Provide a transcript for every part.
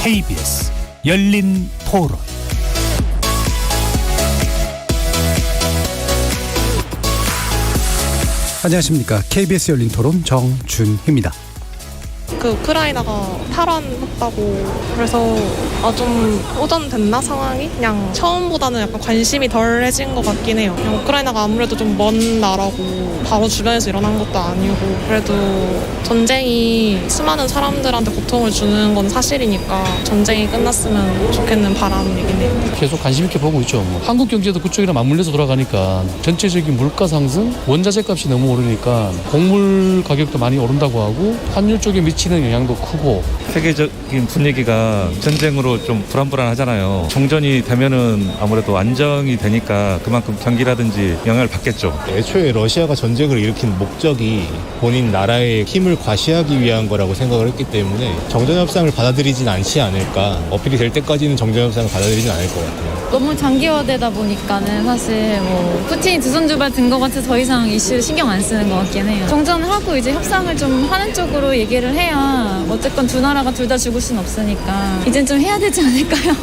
KBS 열린 토론. 안녕하십니까. KBS 열린 토론 정준희입니다. 우크라이나가 탈환했다고 그래서 좀 호전됐나 상황이? 그냥 처음보다는 약간 관심이 덜해진 것 같긴 해요. 그냥 우크라이나가 아무래도 좀 먼 나라고 바로 주변에서 일어난 것도 아니고 그래도 전쟁이 수많은 사람들한테 고통을 주는 건 사실이니까 전쟁이 끝났으면 좋겠는 바람이긴 해요. 계속 관심 있게 보고 있죠. 한국 경제도 그쪽이랑 맞물려서 돌아가니까 전체적인 물가 상승, 원자재 값이 너무 오르니까 곡물 가격도 많이 오른다고 하고 환율 쪽에 미치는 영향도 크고 세계적인 분위기가 전쟁으로 좀 불안불안하잖아요. 정전이 되면은 아무래도 안정이 되니까 그만큼 경기라든지 영향을 받겠죠. 애초에 러시아가 전쟁을 일으킨 목적이 본인 나라의 힘을 과시하기 위한 거라고 생각을 했기 때문에 정전협상을 받아들이진 않지 않을까. 어필이 될 때까지는 정전협상을 받아들이진 않을 것 같아요. 너무 장기화되다 보니까는 사실 푸틴이 두 손 두 발 든 것 같아서 더 이상 이슈 신경 안 쓰는 것 같긴 해요. 정전을 하고 이제 협상을 좀 하는 쪽으로 얘기를 해야 어쨌건 두 나라가 둘 다 죽을 순 없으니까 이젠 좀 해야 되지 않을까요?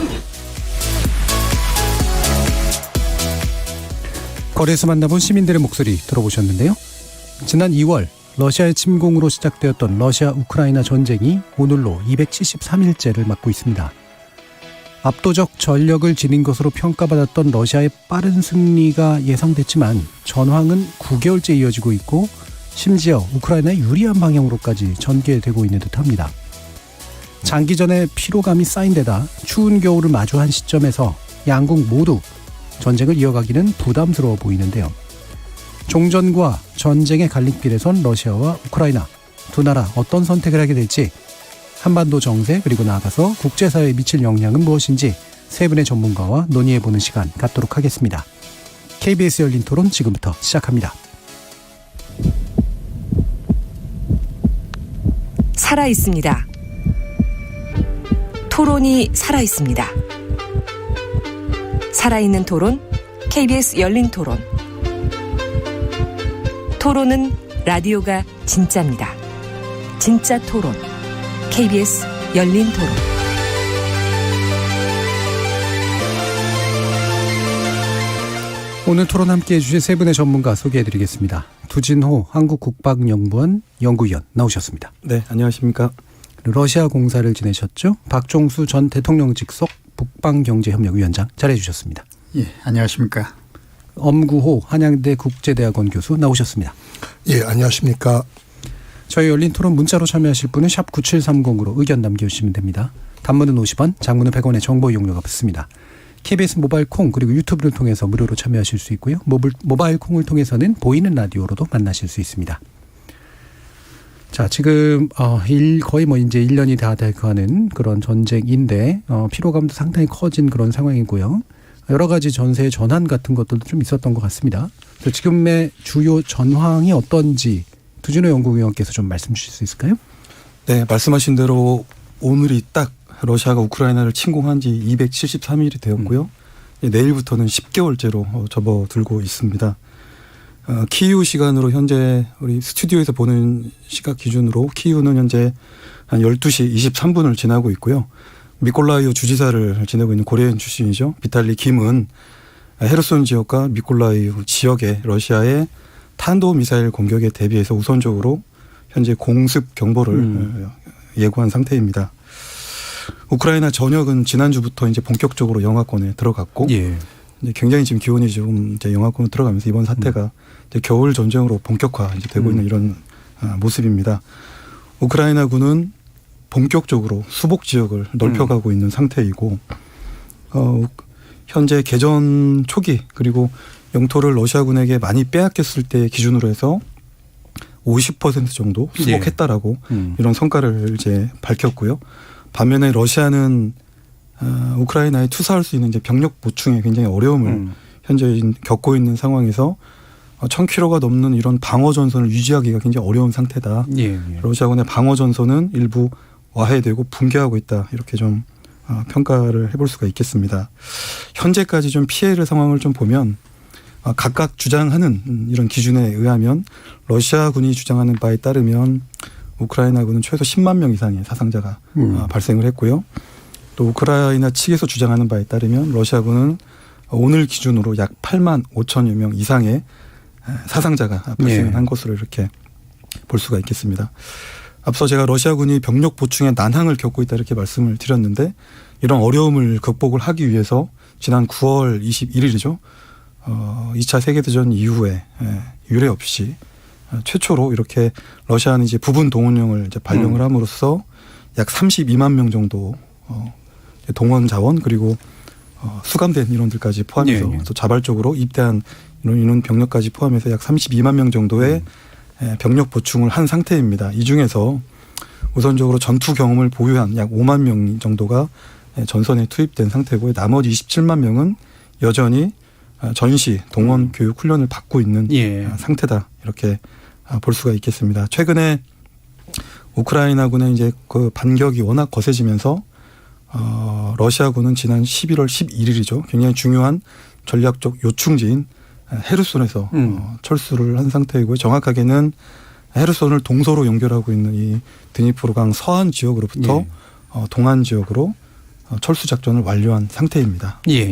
거리에서 만나본 시민들의 목소리 들어보셨는데요. 지난 2월 러시아의 침공으로 시작되었던 러시아 우크라이나 전쟁이 오늘로 273일째를 맞고 있습니다. 압도적 전력을 지닌 것으로 평가받았던 러시아의 빠른 승리가 예상됐지만 전황은 9개월째 이어지고 있고 심지어 우크라이나의 유리한 방향으로까지 전개되고 있는 듯합니다. 장기전의 피로감이 쌓인 데다 추운 겨울을 마주한 시점에서 양국 모두 전쟁을 이어가기는 부담스러워 보이는데요. 종전과 전쟁의 갈림길에선 러시아와 우크라이나 두 나라 어떤 선택을 하게 될지, 한반도 정세 그리고 나아가서 국제사회에 미칠 영향은 무엇인지 세 분의 전문가와 논의해보는 시간 갖도록 하겠습니다. KBS 열린 토론 지금부터 시작합니다. 살아있습니다. 토론이 살아있습니다. 살아있는 토론, KBS 열린 토론. 토론은 라디오가 진짜입니다. 진짜 토론, KBS 열린 토론. 오늘 토론 함께해 주실 세 분의 전문가 소개해드리겠습니다. 두진호 한국국방연구원 연구위원 나오셨습니다. 네, 안녕하십니까. 러시아 공사를 지내셨죠? 박종수 전 대통령 직속 북방경제협력위원장 잘해주셨습니다. 예, 안녕하십니까. 엄구호 한양대 국제대학원 교수 나오셨습니다. 예, 안녕하십니까. 저희 열린 토론 문자로 참여하실 분은 샵 9730으로 의견 남겨주시면 됩니다. 단문은 50원, 장문은 100원의 정보 이용료가 붙습니다. KBS 모바일 콩 그리고 유튜브를 통해서 무료로 참여하실 수 있고요. 모바일 콩을 통해서는 보이는 라디오로도 만나실 수 있습니다. 자, 지금 거의 이제 1년이 다 돼가는 그런 전쟁인데 피로감도 상당히 커진 그런 상황이고요. 여러 가지 전세의 전환 같은 것들도 좀 있었던 것 같습니다. 그래서 지금의 주요 전황이 어떤지 두진호 연구위원께서 좀 말씀 주실 수 있을까요? 네, 말씀하신 대로 오늘이 딱 러시아가 우크라이나를 침공한 지 273일이 되었고요. 내일부터는 10개월째로 접어들고 있습니다. 키이우 시간으로 현재 우리 스튜디오에서 보는 시각 기준으로 키이우는 현재 한 12시 23분을 지나고 있고요. 미콜라이오 주지사를 지내고 있는 고려인 출신이죠. 비탈리 김은 헤르손 지역과 미콜라이오 지역의 러시아의 탄도미사일 공격에 대비해서 우선적으로 현재 공습 경보를 예고한 상태입니다. 우크라이나 전역은 지난주부터 이제 본격적으로 영하권에 들어갔고, 이제 굉장히 지금 기온이 좀 이제 영하권으로 들어가면서 이번 사태가 이제 겨울 전쟁으로 본격화 이제 되고 있는 이런 모습입니다. 우크라이나군은 본격적으로 수복 지역을 넓혀가고 있는 상태이고, 현재 개전 초기 그리고 영토를 러시아군에게 많이 빼앗겼을 때 기준으로 해서 50% 정도 수복했다라고 이런 성과를 이제 밝혔고요. 반면에 러시아는 우크라이나에 투사할 수 있는 이제 병력 보충에 굉장히 어려움을 현재 겪고 있는 상황에서 1000km가 넘는 이런 방어 전선을 유지하기가 굉장히 어려운 상태다. 러시아군의 방어 전선은 일부 와해되고 붕괴하고 있다. 이렇게 좀 평가를 해볼 수가 있겠습니다. 현재까지 좀 피해를 상황을 좀 보면 각각 주장하는 이런 기준에 의하면 러시아군이 주장하는 바에 따르면 우크라이나군은 최소 10만 명 이상의 사상자가 발생을 했고요. 또 우크라이나 측에서 주장하는 바에 따르면 러시아군은 오늘 기준으로 약 8만 5천여 명 이상의 사상자가 발생한 것으로 이렇게 볼 수가 있겠습니다. 앞서 제가 러시아군이 병력 보충에 난항을 겪고 있다 이렇게 말씀을 드렸는데 이런 어려움을 극복을 하기 위해서 지난 9월 21일이죠. 2차 세계대전 이후에 유례 없이 최초로 이렇게 러시아는 이제 부분 동원령을 이제 발령을 함으로써 약 32만 명 정도 동원 자원 그리고 수감된 인원들까지 포함해서 또 자발적으로 입대한 인원 병력까지 포함해서 약 32만 명 정도의 병력 보충을 한 상태입니다. 이 중에서 우선적으로 전투 경험을 보유한 약 5만 명 정도가 전선에 투입된 상태고 나머지 27만 명은 여전히 전시 동원 교육 훈련을 받고 있는 상태다 이렇게 볼 수가 있겠습니다. 최근에 우크라이나군의 이제 그 반격이 워낙 거세지면서 러시아군은 지난 11월 11일이죠. 굉장히 중요한 전략적 요충지인 헤르손에서 철수를 한 상태이고요. 정확하게는 헤르손을 동서로 연결하고 있는 이 드니프로강 서안 지역으로부터 동안 지역으로 철수 작전을 완료한 상태입니다. 예.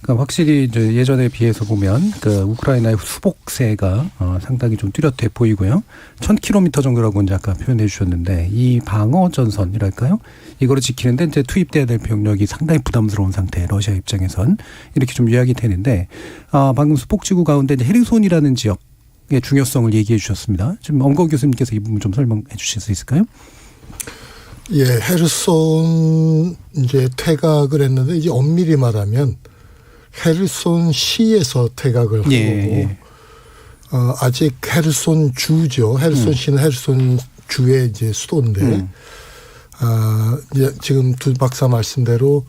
그러니까 확실히 이제 예전에 비해서 보면 그 우크라이나의 수복세가 상당히 좀 뚜렷해 보이고요. 1000km 정도라고 이제 아까 표현해 주셨는데 이 방어 전선이랄까요? 이거를 지키는데 이제 투입돼야 될 병력이 상당히 부담스러운 상태. 러시아 입장에선 이렇게 좀 요약이 되는데 방금 수복지구 가운데 이제 헤르손이라는 지역의 중요성을 얘기해 주셨습니다. 지금 엄거 교수님께서 이 부분 좀 설명해 주실 수 있을까요? 예, 헤르손 이제 퇴각을 했는데 이제 엄밀히 말하면 헤르손 시에서 퇴각을 한 거고 아직 헤르손 주죠. 헤르손 시는 헤르손 주의 이제 수도인데 이제 지금 두 박사 말씀대로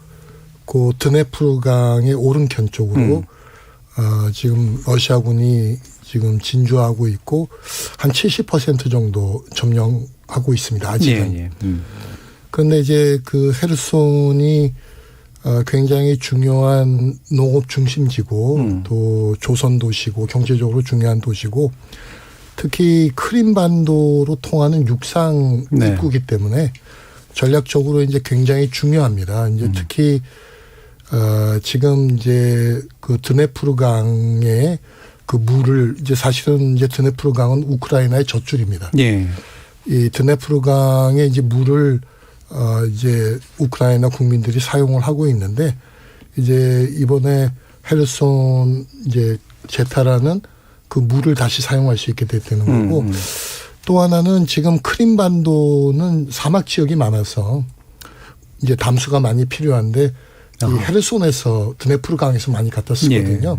그 드네프르강의 오른편 쪽으로 지금 러시아군이 지금 진주하고 있고 한 70% 정도 점령하고 있습니다. 아직은. 그런데 이제 그 헤르손이 굉장히 중요한 농업 중심지고 또 조선 도시고 경제적으로 중요한 도시고 특히 크림반도로 통하는 육상 입구이기 때문에 전략적으로 이제 굉장히 중요합니다. 이제 특히 지금 이제 그 드네프르강의 그 물을 이제 사실은 이제 드네프르강은 우크라이나의 젖줄입니다. 이 드네프르강의 이제 물을 이제 우크라이나 국민들이 사용을 하고 있는데 이제 이번에 헤르손 이제 제타라는 그 물을 다시 사용할 수 있게 됐다는 거고 또 하나는 지금 크림반도는 사막 지역이 많아서 이제 담수가 많이 필요한데 이 헤르손에서 드네프르강에서 많이 갖다 쓰거든요.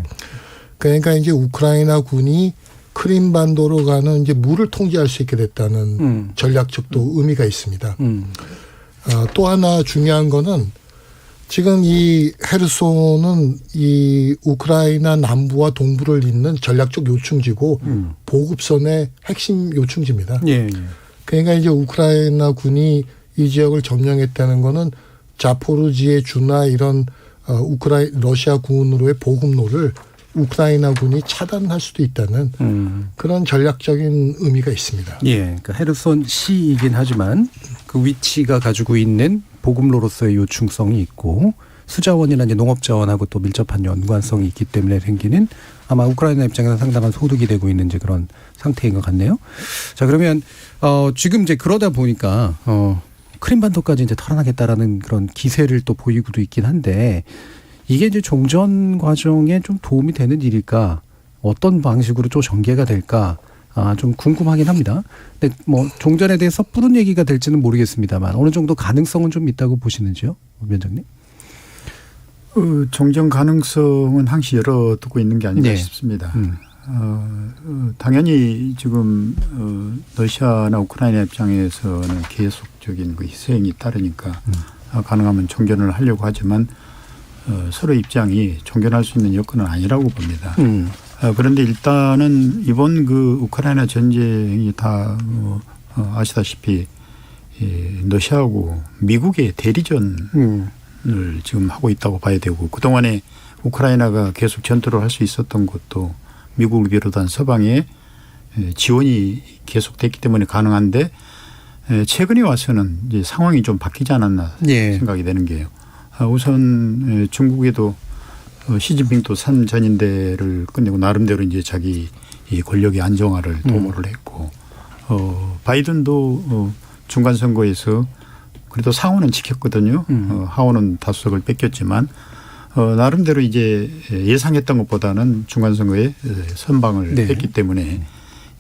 그러니까 이제 우크라이나 군이 크림반도로 가는 이제 물을 통제할 수 있게 됐다는 전략적 또 의미가 있습니다. 또 하나 중요한 거는 지금 이 헤르손은 이 우크라이나 남부와 동부를 잇는 전략적 요충지고 보급선의 핵심 요충지입니다. 그러니까 이제 우크라이나 군이 이 지역을 점령했다는 거는 자포르지에 주나 이런 러시아 군으로의 보급로를 우크라이나 군이 차단할 수도 있다는 그런 전략적인 의미가 있습니다. 그러니까 헤르손 시이긴 하지만 그 위치가 가지고 있는 보급로로서의 요충성이 있고 수자원이나 이제 농업자원하고 또 밀접한 연관성이 있기 때문에 생기는 아마 우크라이나 입장에서 상당한 소득이 되고 있는 이제 그런 상태인 것 같네요. 자, 그러면 지금 이제 그러다 보니까 크림반도까지 이제 털어나겠다라는 그런 기세를 또 보이고도 있긴 한데 이게 이제 종전 과정에 좀 도움이 되는 일일까? 어떤 방식으로 좀 전개가 될까? 좀 궁금하긴 합니다. 근데 뭐 종전에 대해서 푸른 얘기가 될지는 모르겠습니다만 어느 정도 가능성은 좀 있다고 보시는지요, 위원장님? 종전 가능성은 항시 열어두고 있는 게 아닌가 싶습니다. 당연히 지금 러시아나 우크라이나 입장에서는 계속적인 그 희생이 따르니까 가능하면 종전을 하려고 하지만 서로 입장이 종전할 수 있는 여건은 아니라고 봅니다. 그런데 일단은 이번 그 우크라이나 전쟁이 다 아시다시피 러시아하고 미국의 대리전을 지금 하고 있다고 봐야 되고 그동안에 우크라이나가 계속 전투를 할 수 있었던 것도 미국을 비롯한 서방의 지원이 계속됐기 때문에 가능한데 최근에 와서는 이제 상황이 좀 바뀌지 않았나 생각이 되는 게요. 우선 중국에도 시진핑도 산전인대를 끝내고 나름대로 이제 자기 이 권력의 안정화를 도모를 했고 바이든도 중간 선거에서 그래도 상원은 지켰거든요. 하원은 다수석을 뺏겼지만 나름대로 이제 예상했던 것보다는 중간 선거에 선방을 했기 때문에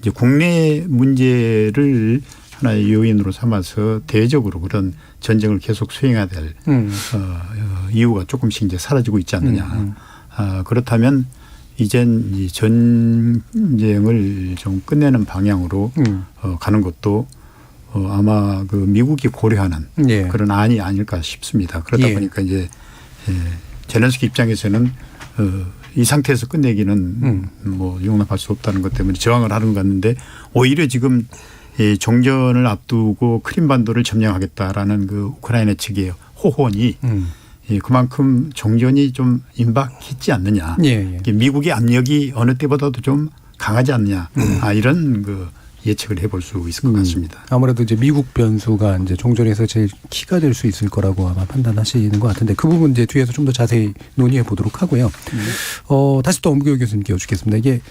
이제 국내 문제를 하나의 요인으로 삼아서 대외적으로 그런 전쟁을 계속 수행해야 될 이유가 조금씩 이제 사라지고 있지 않느냐. 그렇다면 이젠 이 전쟁을 좀 끝내는 방향으로 가는 것도 아마 그 미국이 고려하는 그런 안이 아닐까 싶습니다. 그러다 보니까 이제 젤렌스키 입장에서는 이 상태에서 끝내기는 뭐 용납할 수 없다는 것 때문에 저항을 하는 것 같는데 오히려 지금 종전을 앞두고 크림반도를 점령하겠다라는 그 우크라이나 측의 호언이 그만큼 종전이 좀 임박했지 않느냐. 미국의 압력이 어느 때보다도 좀 강하지 않느냐. 이런 그 예측을 해볼 수 있을 것 같습니다. 아무래도 이제 미국 변수가 이제 종전에서 제일 키가 될 수 있을 거라고 아마 판단하시는 것 같은데 그 부분 이제 뒤에서 좀 더 자세히 논의해 보도록 하고요. 다시 또 엄규호 교수님께 여쭙겠습니다. 이게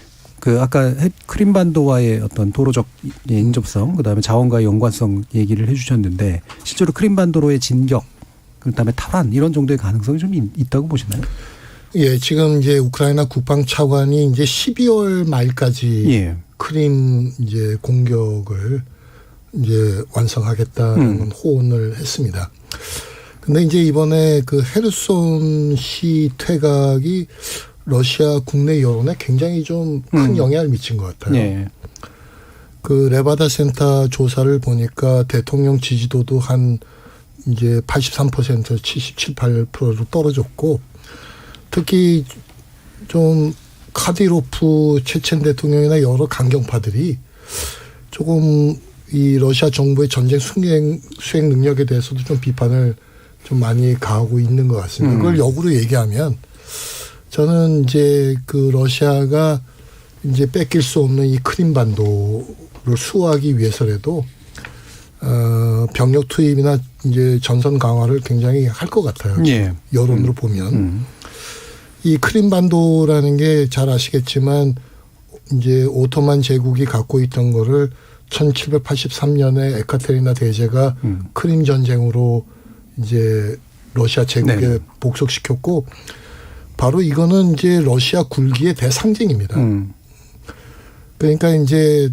그 아까 크림반도와의 어떤 도로적 인접성, 그다음에 자원과의 연관성 얘기를 해주셨는데 실제로 크림반도로의 진격, 그다음에 탈환 이런 정도의 가능성이 좀 있다고 보시나요? 예, 지금 이제 우크라이나 국방 차관이 이제 12월 말까지 크림 이제 공격을 이제 완성하겠다는 호언을 했습니다. 근데 이제 이번에 그 헤르손시 퇴각이 러시아 국내 여론에 굉장히 좀 큰 영향을 미친 것 같아요. 그 레바다 센터 조사를 보니까 대통령 지지도도 한 이제 83%, 77, 8%로 떨어졌고 특히 좀 카디로프 체첸 대통령이나 여러 강경파들이 조금 이 러시아 정부의 전쟁 수행 능력에 대해서도 좀 비판을 좀 많이 가하고 있는 것 같습니다. 그걸 역으로 얘기하면 저는 이제 그 러시아가 이제 뺏길 수 없는 이 크림반도를 수호하기 위해서라도 병력 투입이나 이제 전선 강화를 굉장히 할 것 같아요. 여론으로 보면. 이 크림반도라는 게 잘 아시겠지만 이제 오토만 제국이 갖고 있던 거를 1783년에 에카테리나 대제가 크림 전쟁으로 이제 러시아 제국에 복속시켰고 바로 이거는 이제 러시아 굴기의 대상징입니다. 그러니까 이제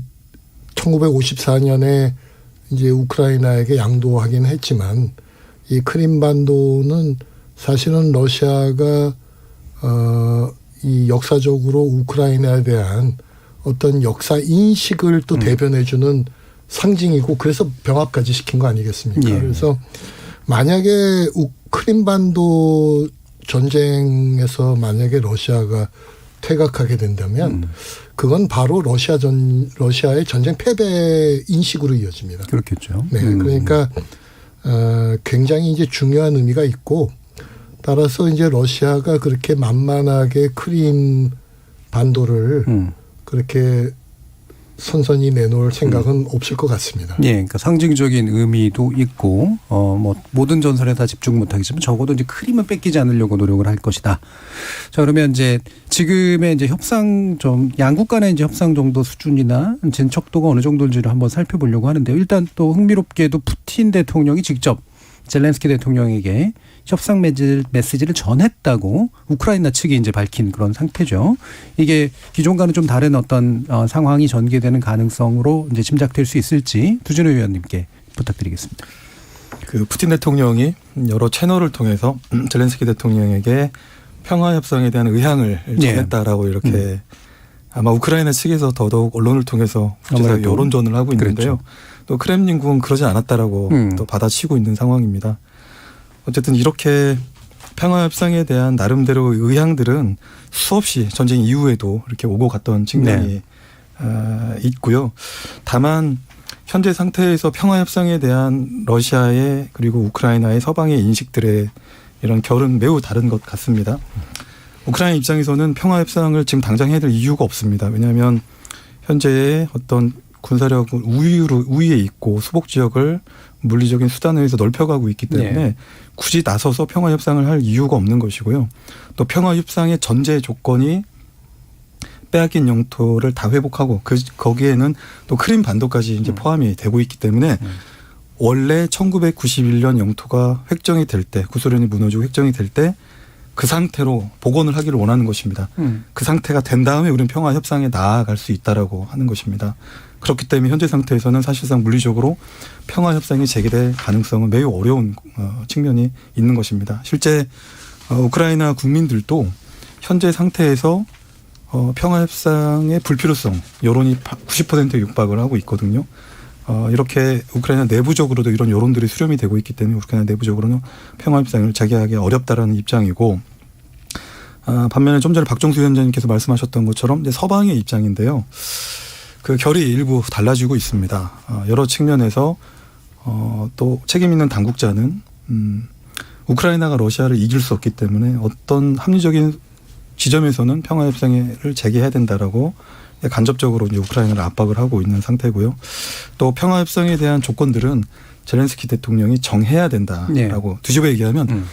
1954년에 이제 우크라이나에게 양도하긴 했지만 이 크림반도는 사실은 러시아가 이 역사적으로 우크라이나에 대한 어떤 역사 인식을 또 대변해주는 상징이고 그래서 병합까지 시킨 거 아니겠습니까? 그래서 만약에 크림반도 전쟁에서 만약에 러시아가 퇴각하게 된다면 그건 바로 러시아의 전쟁 패배 인식으로 이어집니다. 그렇겠죠. 네, 그러니까 굉장히 이제 중요한 의미가 있고 따라서 이제 러시아가 그렇게 만만하게 크림 반도를 그렇게 선선히 내놓을 생각은 없을 것 같습니다. 그러니까 상징적인 의미도 있고, 뭐 모든 전선에 다 집중 못하겠지만 적어도 이제 크림은 뺏기지 않으려고 노력을 할 것이다. 자, 그러면 이제 지금의 이제 협상 양국 간의 이제 협상 정도 수준이나 진척도가 어느 정도인지를 한번 살펴보려고 하는데요. 일단 또 흥미롭게도 푸틴 대통령이 직접 젤렌스키 대통령에게 협상 메시지를 전했다고 우크라이나 측이 이제 밝힌 그런 상태죠. 이게 기존과는 좀 다른 어떤 상황이 전개되는 가능성으로 이제 짐작될 수 있을지 두준호 위원님께 부탁드리겠습니다. 그 푸틴 대통령이 여러 채널을 통해서 젤렌스키 대통령에게 평화 협상에 대한 의향을 전했다라고 이렇게 아마 우크라이나 측에서 더더욱 언론을 통해서 여론전을 하고 있는데요. 또 크렘린궁은 그러지 않았다라고 또 받아치고 있는 상황입니다. 어쨌든 이렇게 평화협상에 대한 나름대로 의향들은 수없이 전쟁 이후에도 이렇게 오고 갔던 측면이 있고요. 다만 현재 상태에서 평화협상에 대한 러시아의 그리고 우크라이나의 서방의 인식들의 이런 결은 매우 다른 것 같습니다. 우크라이나 입장에서는 평화협상을 지금 당장 해야 될 이유가 없습니다. 왜냐하면 현재의 어떤 군사력을 우위에 있고 수복 지역을 물리적인 수단에 의해서 넓혀가고 있기 때문에 네. 굳이 나서서 평화 협상을 할 이유가 없는 것이고요. 또 평화 협상의 전제 조건이 빼앗긴 영토를 다 회복하고 거기에는 또 크림 반도까지 이제 포함이 되고 있기 때문에 원래 1991년 영토가 획정이 될 때, 구소련이 무너지고 획정이 될 때 그 상태로 복원을 하기를 원하는 것입니다. 그 상태가 된 다음에 우리는 평화 협상에 나아갈 수 있다라고 하는 것입니다. 그렇기 때문에 현재 상태에서는 사실상 물리적으로 평화 협상이 재개될 가능성은 매우 어려운 측면이 있는 것입니다. 실제 우크라이나 국민들도 현재 상태에서 평화 협상의 불필요성 여론이 90%에 육박을 하고 있거든요. 이렇게 우크라이나 내부적으로도 이런 여론들이 수렴이 되고 있기 때문에 우크라이나 내부적으로는 평화 협상을 자기하기 어렵다라는 입장이고, 반면에 좀 전에 박정수 위원장님께서 말씀하셨던 것처럼 이제 서방의 입장인데요. 그 결이 일부 달라지고 있습니다. 여러 측면에서 또 책임 있는 당국자는 우크라이나가 러시아를 이길 수 없기 때문에 어떤 합리적인 지점에서는 평화 협상을 재개해야 된다라고 간접적으로 이제 우크라이나를 압박을 하고 있는 상태고요. 또 평화 협상에 대한 조건들은 젤렌스키 대통령이 정해야 된다라고 네. 뒤집어 얘기하면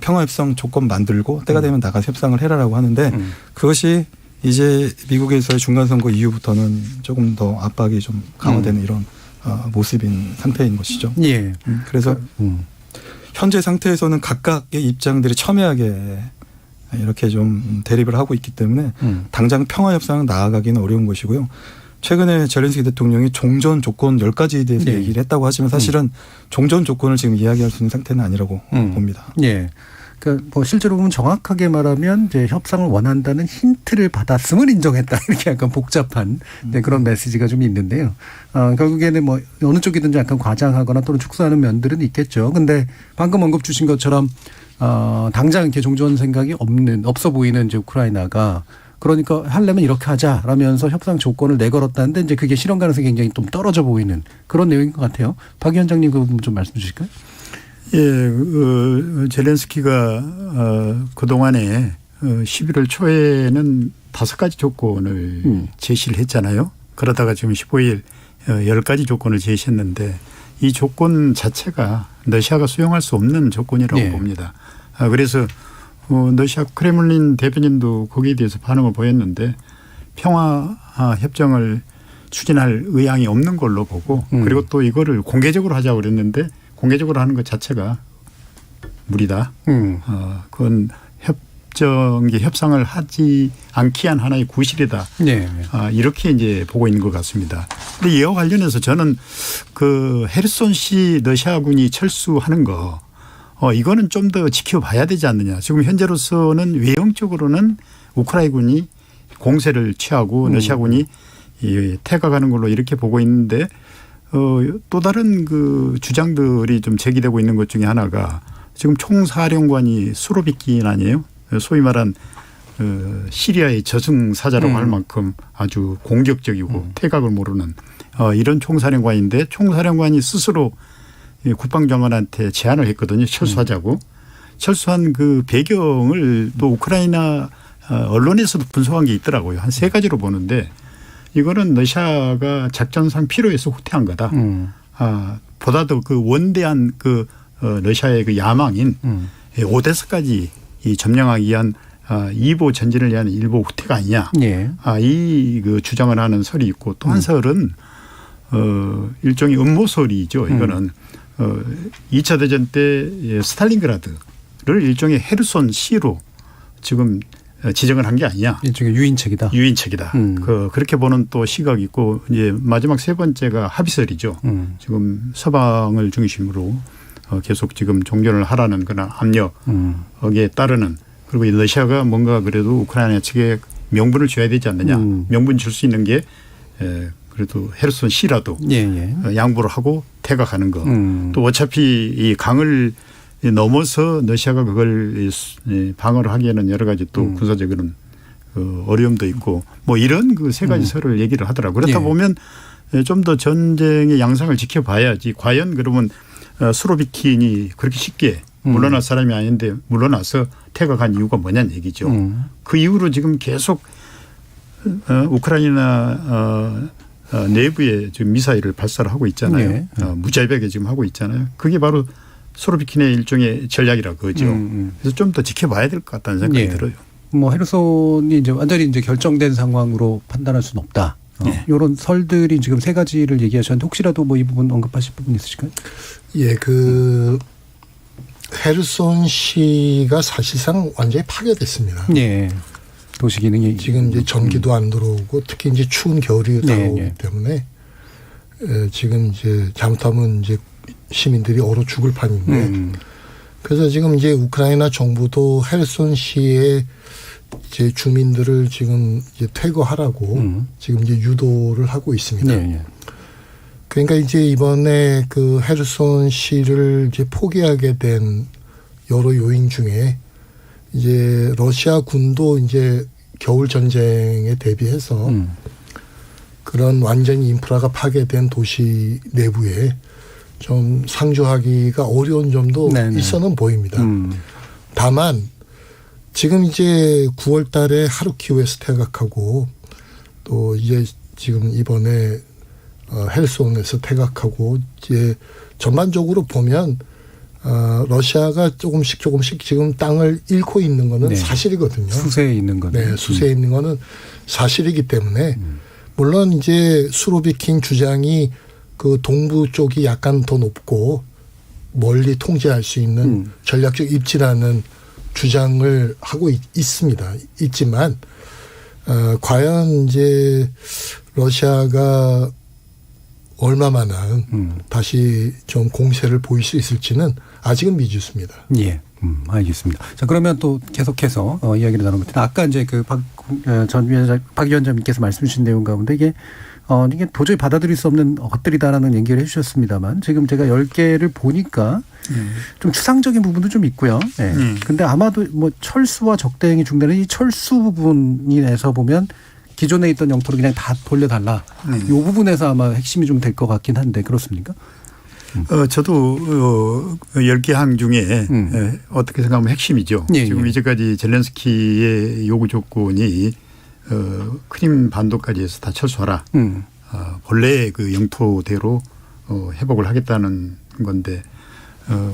평화 협상 조건 만들고 때가 되면 나가서 협상을 해라라고 하는데 그것이 이제 미국에서의 중간 선거 이후부터는 조금 더 압박이 좀 강화되는 이런 모습인 상태인 것이죠. 예. 그래서 현재 상태에서는 각각의 입장들이 첨예하게 이렇게 좀 대립을 하고 있기 때문에 당장 평화 협상은 나아가기는 어려운 것이고요. 최근에 젤렌스키 대통령이 종전 조건 10가지에 대해서 네. 얘기를 했다고 하지만 사실은 종전 조건을 지금 이야기할 수 있는 상태는 아니라고 봅니다. 예. 그러니까 뭐 실제로 보면 정확하게 말하면 이제 협상을 원한다는 힌트를 받았음을 인정했다, 이렇게 약간 복잡한 그런 메시지가 좀 있는데요. 결국에는 뭐 어느 쪽이든지 약간 과장하거나 또는 축소하는 면들은 있겠죠. 근데 방금 언급 주신 것처럼 당장 이렇게 종전 생각이 없어 보이는 이제 우크라이나가, 그러니까 하려면 이렇게 하자라면서 협상 조건을 내걸었다는데 이제 그게 실현 가능성이 굉장히 좀 떨어져 보이는 그런 내용인 것 같아요. 박 위원장님 그 부분 좀 말씀 주실까요? 예, 젤렌스키가 그동안에 11월 초에는 5가지 조건을 제시를 했잖아요. 그러다가 지금 15일 10가지 조건을 제시했는데 이 조건 자체가 러시아가 수용할 수 없는 조건이라고 네. 봅니다. 그래서 러시아 크레물린 대변인도 거기에 대해서 반응을 보였는데 평화 협정을 추진할 의향이 없는 걸로 보고 그리고 또 이거를 공개적으로 하자고 그랬는데 공개적으로 하는 것 자체가 무리다. 그건 협상을 하지 않기 위한 하나의 구실이다. 네. 이렇게 이제 보고 있는 것 같습니다. 근데 이와 관련해서 저는 그 헤르손시 러시아군이 철수하는 거 이거는 좀 더 지켜봐야 되지 않느냐. 지금 현재로서는 외형적으로는 우크라이나군이 공세를 취하고 러시아군이 태가가는 걸로 이렇게 보고 있는데 또 다른 그 주장들이 좀 제기되고 있는 것 중에 하나가 지금 총사령관이 수로비킨 아니에요? 소위 말한 시리아의 저승사자라고 할 만큼 아주 공격적이고 태각을 모르는 이런 총사령관인데 총사령관이 스스로 국방장관한테 제안을 했거든요. 철수하자고. 철수한 그 배경을 또 우크라이나 언론에서도 분석한 게 있더라고요. 한 3가지로 보는데 이거는 러시아가 작전상 필요해서 후퇴한 거다. 보다도 그 원대한 그 러시아의 그 야망인 오데사까지 점령하기 위한 이보 전진을 위한 일보 후퇴가 아니냐. 예. 이 그 주장을 하는 설이 있고 또 한 설은 일종의 음모설이죠. 이거는 2차 대전 때 스탈린그라드를 일종의 헤르손 시로 지금 지정을 한 게 아니냐. 일종의 유인책이다. 유인책이다. 그렇게 보는 또 시각이 있고 이제 마지막 3번째가 합의설이죠. 지금 서방을 중심으로 계속 지금 종전을 하라는 그런 압력에 따르는, 그리고 러시아가 뭔가 그래도 우크라이나 측에 명분을 줘야 되지 않느냐. 명분 줄 수 있는 게 그래도 헤르손 시라도 양보를 하고 태각하는 거. 또 어차피 이 강을 넘어서 러시아가 그걸 방어를 하기에는 여러 가지 또 군사적인 어려움도 있고 뭐 이런 그 3가지 설을 얘기를 하더라고요. 그렇다 보면 좀 더 전쟁의 양상을 지켜봐야지 과연 그러면 수로비킨이 그렇게 쉽게 물러날 사람이 아닌데 물러나서 태각한 이유가 뭐냐는 얘기죠. 그 이후로 지금 계속 우크라이나 내부에 지금 미사일을 발사를 하고 있잖아요. 네. 무자비하게 지금 하고 있잖아요. 그게 바로 수로비킨의 일종의 전략이라 그거죠. 그래서 좀 더 지켜봐야 될 것 같다는 생각이 예. 들어요. 뭐 헤르손이 이제 완전히 이제 결정된 상황으로 판단할 수는 없다. 이런 설들이 지금 세 가지를 얘기하셨는데 혹시라도 뭐 이 부분 언급하실 부분 있으실까요? 예, 헤르손시가 사실상 완전히 파괴됐습니다. 예. 도시 기능이 지금 이제 전기도 안 들어오고 특히 이제 추운 겨울이 다가오기 때문에 지금 이제 잘못하면 이제 시민들이 얼어 죽을 판인데 그래서 지금 이제 우크라이나 정부도 헤르손시의 이제 주민들을 지금 이제 퇴거하라고 지금 이제 유도를 하고 있습니다. 그러니까 이제 이번에 그 헤르손시를 이제 포기하게 된 여러 요인 중에 이제 러시아 군도 이제 겨울 전쟁에 대비해서 그런 완전히 인프라가 파괴된 도시 내부에 좀 상주하기가 어려운 점도 있어는 보입니다. 다만 지금 이제 9월 달에 하루키우에서 퇴각하고 또 이제 지금 이번에 헬손에서 퇴각하고 이제 전반적으로 보면 러시아가 조금씩 지금 땅을 잃고 있는 거는 사실이거든요. 수세에 있는 거는. 네, 수세에 있는 거는 사실이기 때문에 물론 이제 수로비킨 주장이 그 동부 쪽이 약간 더 높고 멀리 통제할 수 있는 전략적 입지라는 주장을 하고 있습니다. 있지만 과연 이제 러시아가 얼마만한 다시 좀 공세를 보일 수 있을지는 아직은 미지수입니다. 예, 알겠습니다. 자, 그러면 또 계속해서 이야기를 나눠볼 텐데 아까 이제 그 박 위원장님께서 말씀 주신 내용 가운데 이게 도저히 받아들일 수 없는 것들이다라는 얘기를 해주셨습니다만 지금 제가 10개를 보니까 좀 추상적인 부분도 좀 있고요. 근데 아마도 뭐 철수와 적대행위 중단은 이 철수 부분에서 보면 기존에 있던 영토를 그냥 다 돌려달라. 이 부분에서 아마 핵심이 좀 될 것 같긴 한데 그렇습니까? 저도 10개 항 중에 어떻게 생각하면 핵심이죠. 지금 이제까지 젤렌스키의 요구 조건이 크림 반도까지 해서 다 철수하라. 본래의 그 영토대로 회복을 하겠다는 건데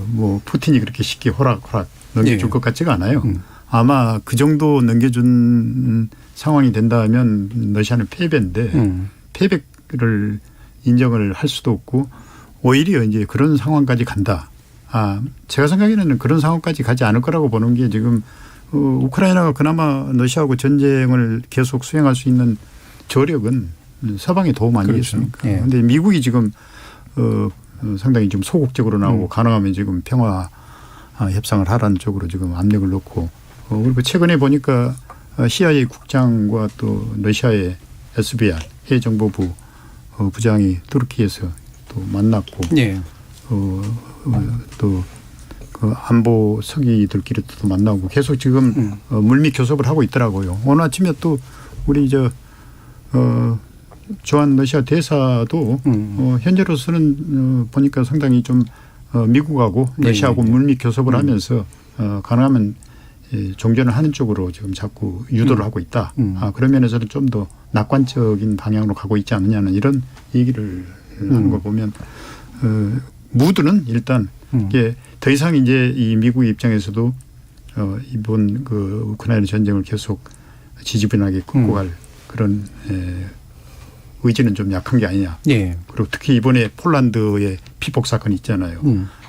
뭐 푸틴이 그렇게 쉽게 호락호락 넘겨줄 것 같지가 않아요. 아마 그 정도 넘겨준 상황이 된다면 러시아는 패배인데 패배를 인정을 할 수도 없고 오히려 이제 그런 상황까지 간다. 제가 생각에는 그런 상황까지 가지 않을 거라고 보는 게 지금 우크라이나가 그나마 러시아하고 전쟁을 계속 수행할 수 있는 저력은 서방의 도움 아니겠습니까? 그런데 미국이 지금 상당히 좀 소극적으로 나오고 가능하면 지금 평화 협상을 하라는 쪽으로 지금 압력을 넣고 그리고 최근에 보니까 CIA 국장과 또 러시아의 SBR 해정보부 부장이 터키에서 또 만났고 또 그 안보 서기들끼리도 또 만나고 계속 지금 물밑 교섭을 하고 있더라고요. 오늘 아침에 또 우리 조한 러시아 대사도 현재로서는 보니까 상당히 좀 미국하고 러시아하고 물밑 교섭을 하면서 가능하면 종전을 하는 쪽으로 지금 자꾸 유도를 하고 있다. 그런 면에서는 좀 더 낙관적인 방향으로 가고 있지 않느냐는 이런 얘기를 하는 걸 보면 무드는 일단 이게 더 이상 이제 이 미국 입장에서도 이번 그 우크라이나 전쟁을 계속 지지분하게 끌고 갈 그런 의지는 좀 약한 게 아니냐. 그리고 특히 이번에 폴란드의 피폭 사건이 있잖아요.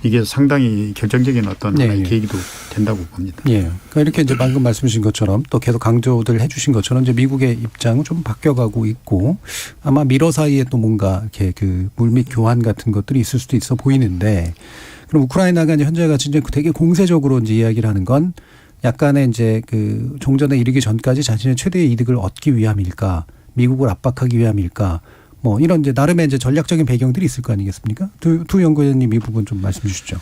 이게 상당히 결정적인 어떤 하나의 계기도 된다고 봅니다. 그러니까 이렇게 이제 방금 말씀 주신 것처럼 또 계속 강조들 해 주신 것처럼 이제 미국의 입장은 좀 바뀌어가고 있고 아마 미러 사이에 또 뭔가 이렇게 그 물밑 교환 같은 것들이 있을 수도 있어 보이는데 그럼 우크라이나가 이제 현재 같이 이제 되게 공세적으로 이제 이야기를 하는 건 약간의 이제 그 종전에 이르기 전까지 자신의 최대의 이득을 얻기 위함일까? 미국을 압박하기 위함일까? 뭐 이런 이제 나름의 이제 전략적인 배경들이 있을 거 아니겠습니까? 두 연구위원님 이 부분 좀 말씀 주시죠.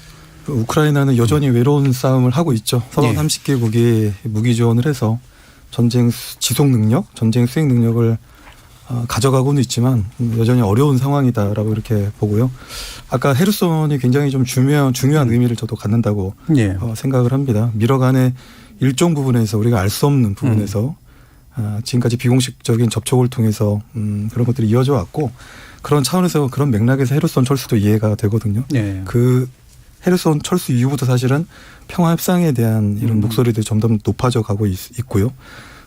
우크라이나는 여전히 외로운 싸움을 하고 있죠. 서방 30개국이 무기 지원을 해서 전쟁 지속 능력, 전쟁 수행 능력을 가져가고는 있지만 여전히 어려운 상황이다라고 이렇게 보고요. 아까 헤르손이 굉장히 좀 중요한 의미를 저도 갖는다고 생각을 합니다. 미러 간의 일정 부분에서 우리가 알 수 없는 부분에서 지금까지 비공식적인 접촉을 통해서 그런 것들이 이어져 왔고 그런 차원에서 그런 맥락에서 헤르손 철수도 이해가 되거든요. 네. 그 헤르손 철수 이후부터 사실은 평화 협상에 대한 이런 목소리들이 점점 높아져 가고 있고요.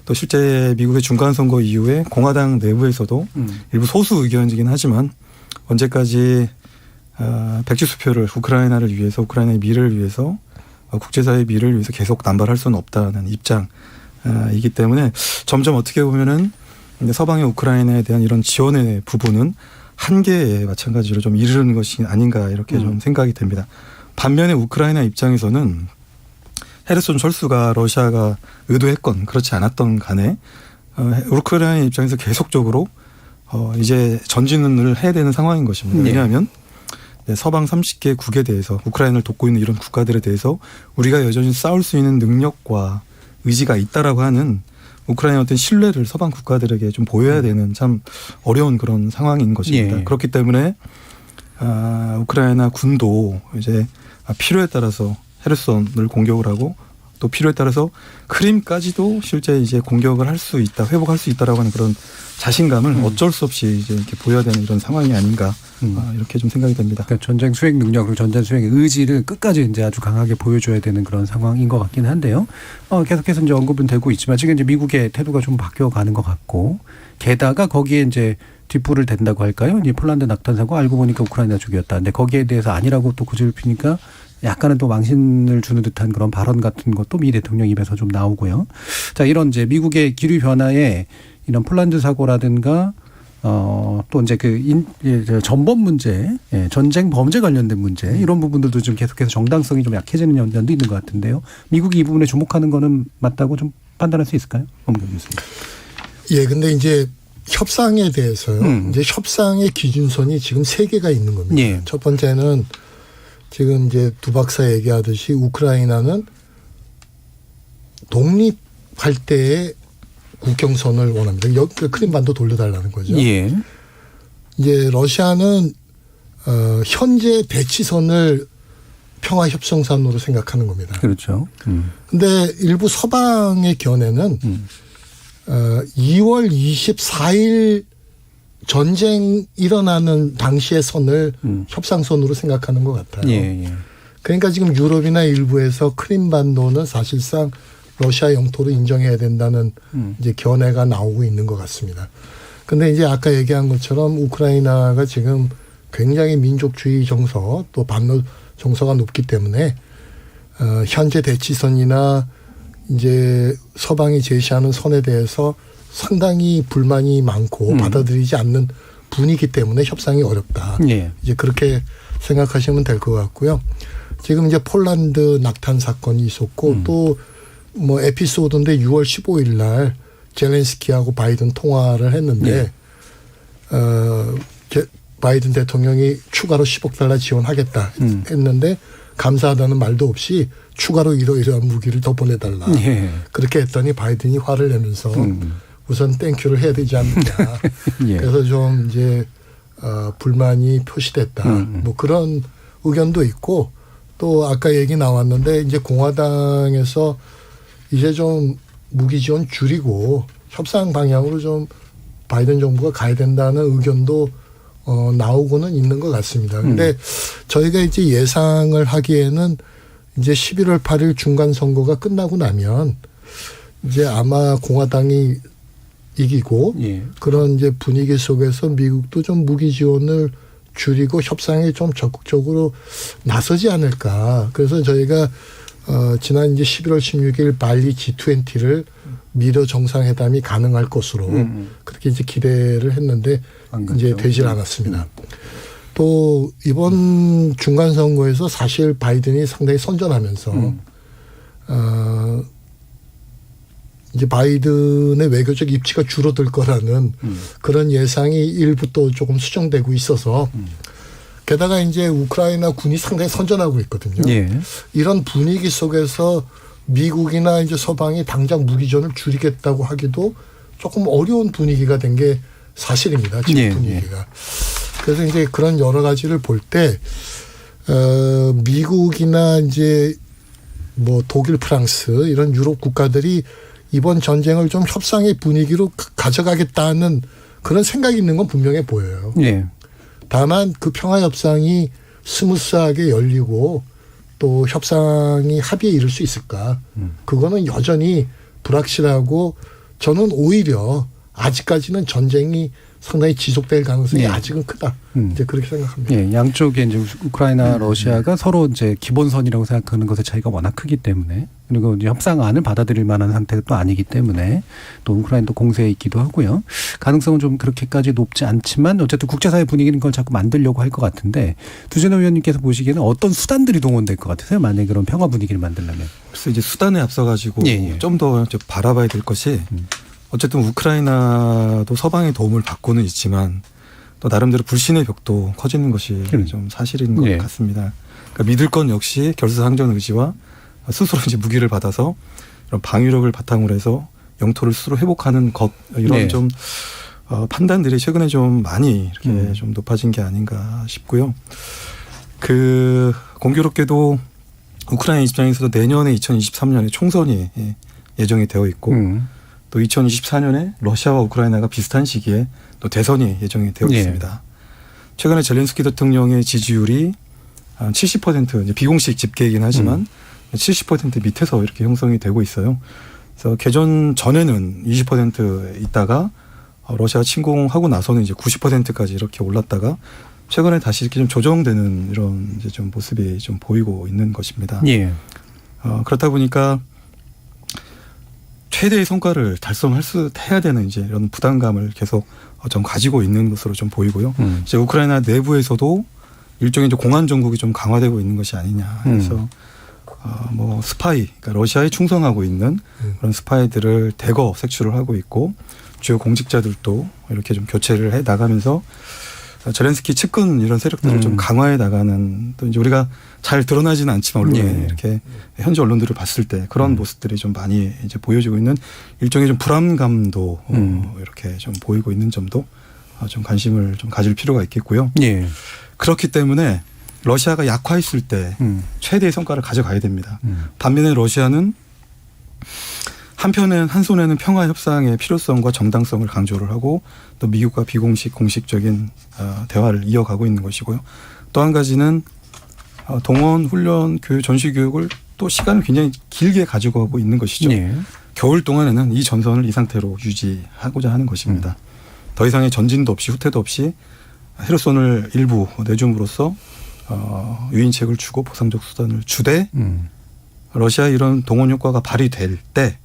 또 실제 미국의 중간 선거 이후에 공화당 내부에서도 일부 소수 의견이긴 하지만 언제까지 백지 수표를 우크라이나를 위해서 우크라이나의 미래를 위해서 국제사회의 미래를 위해서 계속 남발할 수는 없다는 입장이기 때문에 점점 어떻게 보면은 서방의 우크라이나에 대한 이런 지원의 부분은 한계에 마찬가지로 좀 이르는 것이 아닌가 이렇게 좀 생각이 됩니다. 반면에 우크라이나 입장에서는 헤르손 철수가 러시아가 의도했건 그렇지 않았던 간에 우크라이나 입장에서 계속적으로 이제 전진을 해야 되는 상황인 것입니다. 왜냐하면 서방 30개 국에 대해서 우크라이나를 돕고 있는 이런 국가들에 대해서 우리가 여전히 싸울 수 있는 능력과 의지가 있다라고 하는 우크라이나의 어떤 신뢰를 서방 국가들에게 좀 보여야 되는 참 어려운 그런 상황인 것입니다. 예. 그렇기 때문에 우크라이나 군도 이제 필요에 따라서 헤르손을 공격을 하고 또 필요에 따라서 크림까지도 실제 이제 공격을 할 수 있다, 회복할 수 있다라고 하는 그런 자신감을 어쩔 수 없이 이제 이렇게 보여야 되는 이런 상황이 아닌가 이렇게 좀 생각이 됩니다. 그러니까 전쟁 수행 능력 그리고 전쟁 수행의 의지를 끝까지 이제 아주 강하게 보여줘야 되는 그런 상황인 것 같긴 한데요. 계속해서 이제 언급은 되고 있지만 지금 이제 미국의 태도가 좀 바뀌어가는 것 같고 게다가 거기에 이제 뒷불을 댄다고 할까요? 이제 폴란드 낙탄 사고 알고 보니까 우크라이나 쪽이었다. 근데 거기에 대해서 아니라고 또 고집을 피니까 약간은 또 망신을 주는 듯한 그런 발언 같은 것도 미 대통령 입에서 좀 나오고요. 자, 이런 이제 미국의 기류 변화에 이런 폴란드 사고라든가 또 이제 전범 문제, 전쟁 범죄 관련된 문제 이런 부분들도 좀 계속해서 정당성이 좀 약해지는 연관도 있는 것 같은데요. 미국이 이 부분에 주목하는 거는 맞다고 좀 판단할 수 있을까요? 엄경 교수님. 예, 근데 이제 협상에 대해서요. 이제 협상의 기준선이 지금 3개가 있는 겁니다. 예. 첫 번째는 지금 이제 두 박사 얘기하듯이 우크라이나는 독립할 때의 국경선을 원합니다. 크림반도 돌려달라는 거죠. 예. 이제 러시아는 현재 대치선을 평화협정선으로 생각하는 겁니다. 그렇죠. 근데 일부 서방의 견해는 2월 24일 전쟁 일어나는 당시의 선을 협상선으로 생각하는 것 같아요. 예. 그러니까 지금 유럽이나 일부에서 크림반도는 사실상 러시아 영토로 인정해야 된다는 이제 견해가 나오고 있는 것 같습니다. 근데 이제 아까 얘기한 것처럼 우크라이나가 지금 굉장히 민족주의 정서 또 반러 정서가 높기 때문에 현재 대치선이나 이제 서방이 제시하는 선에 대해서 상당히 불만이 많고 받아들이지 않는 분이기 때문에 협상이 어렵다. 예. 이제 그렇게 생각하시면 될 것 같고요. 지금 이제 폴란드 낙탄 사건이 있었고 또 뭐 에피소드인데 6월 15일 날 젤렌스키하고 바이든 통화를 했는데 바이든 대통령이 추가로 10억 달러 지원하겠다 했는데 감사하다는 말도 없이 추가로 이러이러한 무기를 더 보내달라. 예. 그렇게 했더니 바이든이 화를 내면서 우선 땡큐를 해야 되지 않느냐. 예. 그래서 좀 이제 불만이 표시됐다. 뭐 그런 의견도 있고 또 아까 얘기 나왔는데 이제 공화당에서 이제 좀 무기 지원 줄이고 협상 방향으로 좀 바이든 정부가 가야 된다는 의견도 나오고는 있는 것 같습니다. 근데 저희가 이제 예상을 하기에는 이제 11월 8일 중간 선거가 끝나고 나면 이제 아마 공화당이 이기고 그런 이제 분위기 속에서 미국도 좀 무기 지원을 줄이고 협상에 좀 적극적으로 나서지 않을까. 그래서 저희가 지난 이제 11월 16일 발리 G20를 미러 정상회담이 가능할 것으로 그렇게 이제 기대를 했는데 이제 되질 않았습니다. 또 이번 중간 선거에서 사실 바이든이 상당히 선전하면서 이제 바이든의 외교적 입지가 줄어들 거라는 그런 예상이 일부 또 조금 수정되고 있어서 게다가 이제 우크라이나 군이 상당히 선전하고 있거든요. 예. 이런 분위기 속에서 미국이나 이제 서방이 당장 무기전을 줄이겠다고 하기도 조금 어려운 분위기가 된 게 사실입니다. 지금 분위기가. 그래서 이제 그런 여러 가지를 볼 때 미국이나 이제 뭐 독일, 프랑스 이런 유럽 국가들이 이번 전쟁을 좀 협상의 분위기로 가져가겠다는 그런 생각이 있는 건 분명해 보여요. 예. 다만 그 평화 협상이 스무스하게 열리고 또 협상이 합의에 이를 수 있을까? 그거는 여전히 불확실하고 저는 오히려 아직까지는 전쟁이 상당히 지속될 가능성이 예. 아직은 크다. 이제 그렇게 생각합니다. 예, 양쪽에 이제 우크라이나, 러시아가 서로 이제 기본선이라고 생각하는 것의 차이가 워낙 크기 때문에 그리고 이제 협상안을 받아들일 만한 상태가 또 아니기 때문에 또 우크라이나도 공세에 있기도 하고요. 가능성은 좀 그렇게까지 높지 않지만 어쨌든 국제사회 분위기는 그걸 자꾸 만들려고 할 것 같은데 두준호 위원님께서 보시기에는 어떤 수단들이 동원될 것 같으세요? 만약에 그런 평화 분위기를 만들려면. 그래서 이제 수단에 앞서가지고 예. 좀 더 바라봐야 될 것이 어쨌든 우크라이나도 서방의 도움을 받고는 있지만 또 나름대로 불신의 벽도 커지는 것이 좀 사실인 것 예. 같습니다. 그러니까 믿을 건 역시 결사항전 의지와 스스로 이제 무기를 받아서 이런 방위력을 바탕으로 해서 영토를 스스로 회복하는 것 이런 네. 좀 판단들이 최근에 좀 많이 이렇게 좀 높아진 게 아닌가 싶고요. 그 공교롭게도 우크라이나 입장에서도 내년에 2023년에 총선이 예정이 되어 있고 또 2024년에 러시아와 우크라이나가 비슷한 시기에 또 대선이 예정이 되어 예. 있습니다. 최근에 젤렌스키 대통령의 지지율이 한 70% 이제 비공식 집계이긴 하지만 70% 밑에서 이렇게 형성이 되고 있어요. 그래서 개전 전에는 20% 있다가 러시아가 침공하고 나서는 이제 90%까지 이렇게 올랐다가 최근에 다시 이렇게 좀 조정되는 이런 이제 좀 모습이 좀 보이고 있는 것입니다. 예. 그렇다 보니까 최대의 성과를 해야 되는 이제 이런 부담감을 계속 좀 가지고 있는 것으로 좀 보이고요. 이제 우크라이나 내부에서도 일종의 이제 공안 정국이 좀 강화되고 있는 것이 아니냐. 그래서 뭐 스파이, 그러니까 러시아에 충성하고 있는 그런 스파이들을 대거 색출을 하고 있고 주요 공직자들도 이렇게 좀 교체를 해 나가면서 젤렌스키 측근 이런 세력들을 좀 강화해 나가는 또 이제 우리가 잘 드러나지는 않지만 언론에 예. 이렇게 현지 언론들을 봤을 때 그런 모습들이 좀 많이 이제 보여지고 있는 일종의 좀 불안감도 이렇게 좀 보이고 있는 점도 좀 관심을 좀 가질 필요가 있겠고요. 예. 그렇기 때문에 러시아가 약화했을 때 최대의 성과를 가져가야 됩니다. 반면에 러시아는 한 손에는 평화 협상의 필요성과 정당성을 강조를 하고 또 미국과 비공식 공식적인 대화를 이어가고 있는 것이고요. 또 한 가지는 동원, 훈련, 교육, 전시 교육을 또 시간을 굉장히 길게 가지고 가고 있는 것이죠. 예. 겨울 동안에는 이 전선을 이 상태로 유지하고자 하는 것입니다. 더 이상의 전진도 없이 후퇴도 없이 헤르손을 일부 내줌으로써 유인책을 주고 보상적 수단을 주되 러시아의 이런 동원 효과가 발휘될 때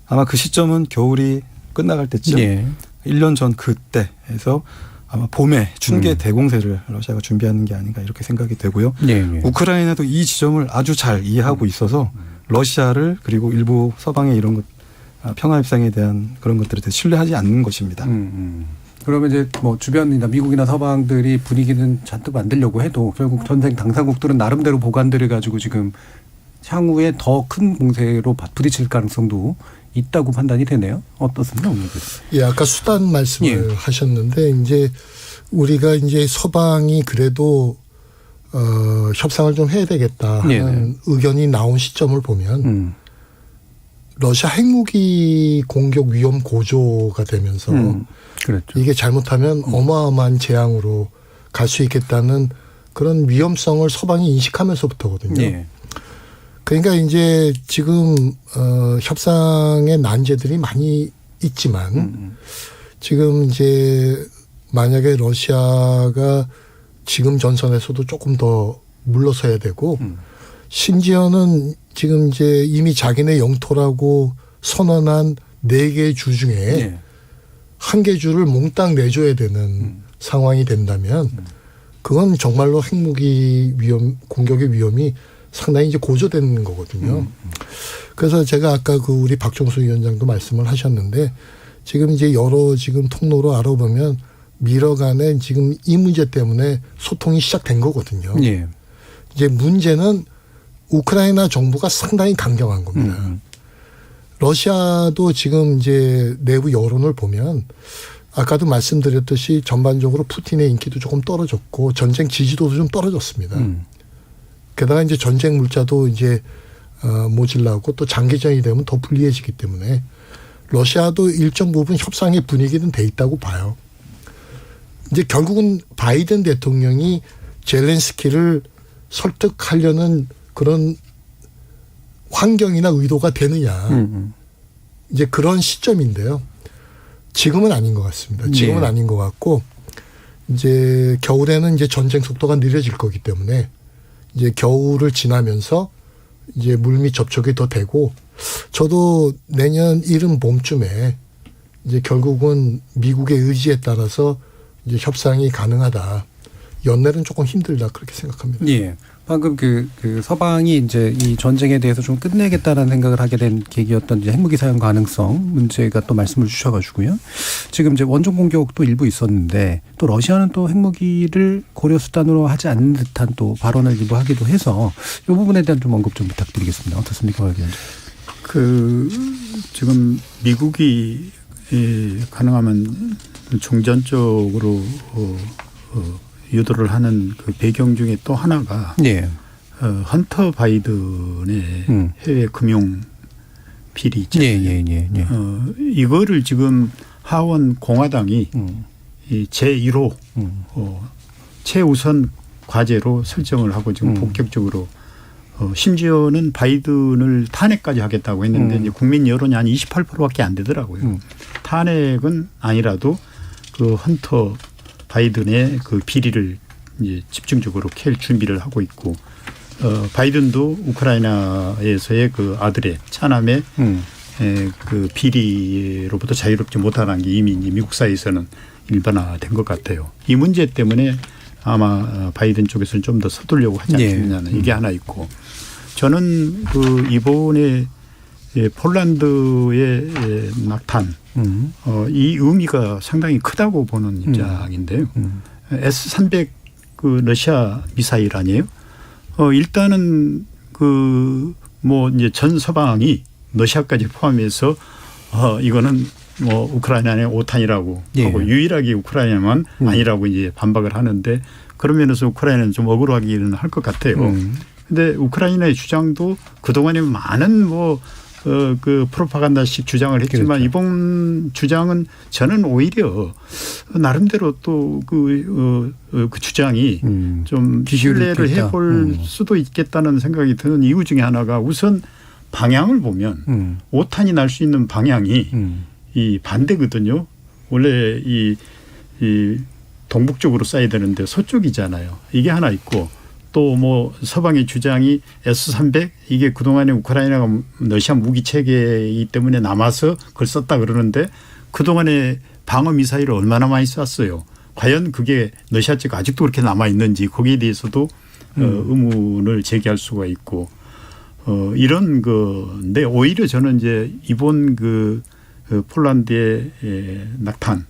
아마 그 시점은 겨울이 끝나갈 때쯤 예. 1년 전 그때에서 아마 봄에 춘계 대공세를 러시아가 준비하는 게 아닌가 이렇게 생각이 되고요. 예. 예. 우크라이나도 이 지점을 아주 잘 이해하고 있어서 러시아를 그리고 일부 서방의 이런 것 평화 협상에 대한 그런 것들에 대해 신뢰하지 않는 것입니다. 그러면 이제 뭐 주변이나 미국이나 서방들이 분위기는 잔뜩 만들려고 해도 결국 전쟁 당사국들은 나름대로 보관들을 가지고 지금 향후에 더 큰 공세로 부딪힐 가능성도 있다고 판단이 되네요. 어떻습니까? 예, 아까 수단 말씀을 하셨는데 이제 우리가 이제 서방이 그래도 협상을 좀 해야 되겠다 하는 의견이 나온 시점을 보면 러시아 핵무기 공격 위험 고조가 되면서 그렇죠. 이게 잘못하면 어마어마한 재앙으로 갈 수 있겠다는 그런 위험성을 서방이 인식하면서부터거든요. 예. 그러니까 이제 지금 협상의 난제들이 많이 있지만 지금 이제 만약에 러시아가 지금 전선에서도 조금 더 물러서야 되고 심지어는 지금 이제 이미 자기네 영토라고 선언한 4개 주 중에 1개 주를 몽땅 내줘야 되는 상황이 된다면 그건 정말로 핵무기 공격의 위험이 상당히 이제 고조되는 거거든요. 그래서 제가 아까 그 우리 박종수 위원장도 말씀을 하셨는데 지금 이제 여러 지금 통로로 알아보면 미러 간에 지금 이 문제 때문에 소통이 시작된 거거든요. 예. 이제 문제는 우크라이나 정부가 상당히 강경한 겁니다. 러시아도 지금 이제 내부 여론을 보면 아까도 말씀드렸듯이 전반적으로 푸틴의 인기도 조금 떨어졌고 전쟁 지지도도 좀 떨어졌습니다. 게다가 이제 전쟁 물자도 이제 모질라고 또 장기전이 되면 더 불리해지기 때문에 러시아도 일정 부분 협상의 분위기는 돼 있다고 봐요. 이제 결국은 바이든 대통령이 젤렌스키를 설득하려는 그런 환경이나 의도가 되느냐. 이제 그런 시점인데요. 지금은 아닌 것 같습니다. 지금은 네. 아닌 것 같고 이제 겨울에는 이제 전쟁 속도가 느려질 거기 때문에 이제 겨울을 지나면서 이제 물밑 접촉이 더 되고 저도 내년 이른 봄쯤에 이제 결국은 미국의 의지에 따라서 이제 협상이 가능하다. 연내는 조금 힘들다 그렇게 생각합니다. 예. 방금 그 서방이 이제 이 전쟁에 대해서 좀 끝내겠다라는 생각을 하게 된 계기였던 이제 핵무기 사용 가능성 문제가 또 말씀을 주셔가지고요. 지금 이제 원전 공격도 일부 있었는데 또 러시아는 또 핵무기를 고려 수단으로 하지 않는 듯한 또 발언을 일부 하기도 해서 이 부분에 대한 좀 언급 좀 부탁드리겠습니다. 어떻습니까, 박 위원장? 지금 미국이 가능하면 종전적으로 유도를 하는 그 배경 중에 또 하나가 예. 헌터 바이든의 해외 금융 비리 있잖아요. 이거를 지금 하원 공화당이 이 제1호 최우선 과제로 설정을 하고 지금 본격적으로 심지어는 바이든을 탄핵까지 하겠다고 했는데 이제 국민 여론이 한 28%밖에 안 되더라고요. 탄핵은 아니라도 그 헌터 바이든의 그 비리를 이제 집중적으로 캘 준비를 하고 있고, 바이든도 우크라이나에서의 그 아들의 차남의 그 비리로부터 자유롭지 못하는 게 이미 미국 사회에서는 일반화된 것 같아요. 이 문제 때문에 아마 바이든 쪽에서는 좀 더 서두르려고 하지 않겠느냐는 이게 하나 있고, 저는 그 이번에 폴란드의 낙탄 이 의미가 상당히 크다고 보는 입장인데요. S-300 그 러시아 미사일 아니에요? 일단은 그 뭐 이제 전 서방이 러시아까지 포함해서 이거는 뭐 우크라이나의 오탄이라고 하고 유일하게 우크라이나만 아니라고 이제 반박을 하는데, 그런 면에서 우크라이나는 좀 억울하기는 할 것 같아요. 근데 우크라이나의 주장도 그동안에 많은 그 프로파간다식 주장을 했지만 이번 주장은 저는 오히려 나름대로 또 그 주장이 좀 신뢰를 해볼 수도 있겠다는 생각이 드는 이유 중에 하나가, 우선 방향을 보면 오탄이 날 수 있는 방향이 이 반대거든요. 원래 이 동북쪽으로 쏴야 되는데 서쪽이잖아요. 이게 하나 있고, 또 뭐 서방의 주장이 S-300 이게 그동안에 우크라이나가 러시아 무기 체계이기 때문에 남아서 그걸 썼다 그러는데, 그동안에 방어 미사일을 얼마나 많이 쐈어요. 과연 그게 러시아 측 아직도 그렇게 남아 있는지 거기에 대해서도 의문을 제기할 수가 있고, 이런 건데 오히려 저는 이제 이번 그 폴란드의 낙탄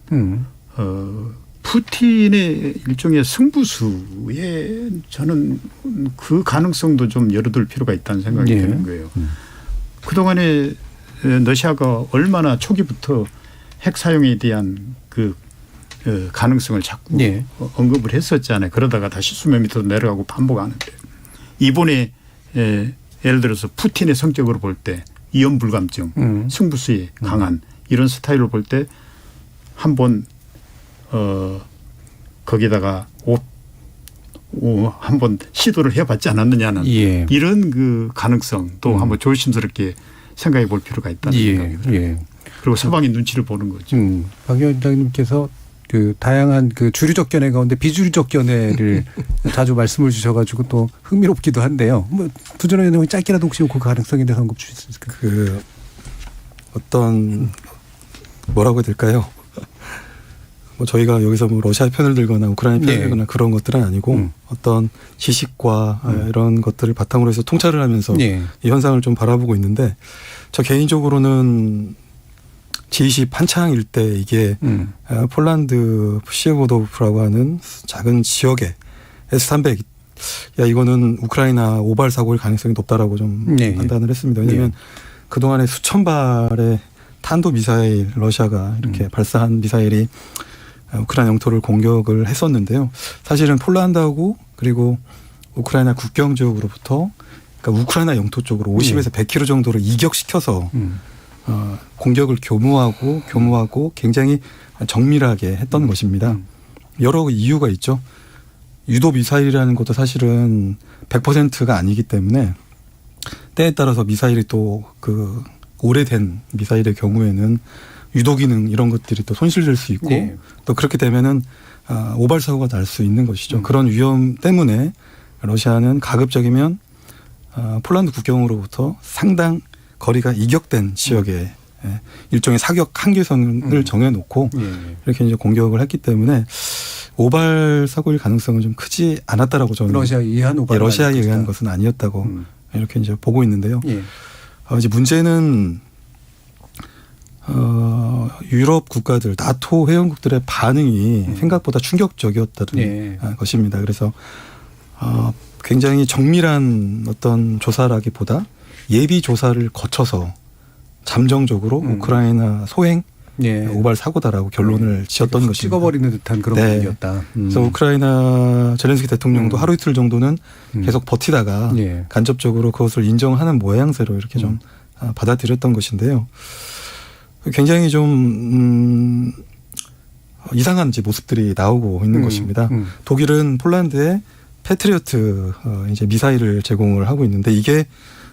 푸틴의 일종의 승부수에 저는 그 가능성도 좀 열어둘 필요가 있다는 생각이 드는 거예요. 그동안에 러시아가 얼마나 초기부터 핵 사용에 대한 그 가능성을 자꾸 언급을 했었잖아요. 그러다가 다시 수면 밑으로 내려가고 반복하는데, 이번에 예를 들어서 푸틴의 성격으로 볼 때 이연불감증, 승부수에 강한 이런 스타일을 볼 때 한번 거기다가 한번 시도를 해봤지 않았느냐는 이런 그 가능성도 한번 조심스럽게 생각해 볼 필요가 있다는 생각이 들어요. 그리고 서방의 눈치를 보는 거죠. 박 위원장님께서 그 다양한 그 주류적 견해 가운데 비주류적 견해를 자주 말씀을 주셔가지고 또 흥미롭기도 한데요. 뭐 두준호 의원님 짧게라도 혹시 그 가능성에 대해서 언급 주실 수 있을까요? 그 어떤 뭐라고 해야 될까요? 뭐 저희가 여기서 뭐 러시아 편을 들거나 우크라이나 편을 들거나 그런 것들은 아니고 어떤 지식과 이런 것들을 바탕으로 해서 통찰을 하면서 이 현상을 좀 바라보고 있는데, 저 개인적으로는 G20 한창일 때 이게 폴란드 푸시에보도프라고 하는 작은 지역에 S-300 이거는 우크라이나 오발 사고일 가능성이 높다라고 좀 판단을 했습니다. 왜냐하면 그동안에 수천 발의 탄도 미사일 러시아가 이렇게 발사한 미사일이 우크라이나 영토를 공격을 했었는데요. 사실은 폴란드하고 그리고 우크라이나 국경 지역으로부터, 그러니까 우크라이나 영토 쪽으로 50에서 100km 정도를 이격시켜서 공격을 교모하고 굉장히 정밀하게 했던 것입니다. 여러 이유가 있죠. 유도 미사일이라는 것도 사실은 100%가 아니기 때문에 때에 따라서 미사일이 또 그 오래된 미사일의 경우에는 유도 기능 이런 것들이 또 손실될 수 있고 네. 또 그렇게 되면은 오발 사고가 날 수 있는 것이죠. 그런 위험 때문에 러시아는 가급적이면 폴란드 국경으로부터 상당 거리가 이격된 지역에 일종의 사격 한계선을 정해놓고 이렇게 이제 공격을 했기 때문에 오발 사고일 가능성은 좀 크지 않았다라고 저는 러시아에 의한 오발 러시아에 의한 것은 아니었다고 이렇게 이제 보고 있는데요. 예. 이제 문제는 유럽 국가들, 나토 회원국들의 반응이 생각보다 충격적이었다는 것입니다. 그래서 굉장히 정밀한 어떤 조사라기보다 예비 조사를 거쳐서 잠정적으로 우크라이나 소행 오발 사고다라고 결론을 지었던 것입니다. 찍어버리는 듯한 그런 분위기였다. 그래서 우크라이나 젤렌스키 대통령도 하루 이틀 정도는 계속 버티다가 간접적으로 그것을 인정하는 모양새로 이렇게 좀 받아들였던 것인데요. 굉장히 좀 이상한 이제 모습들이 나오고 있는 것입니다. 독일은 폴란드에 패트리어트 이제 미사일을 제공을 하고 있는데 이게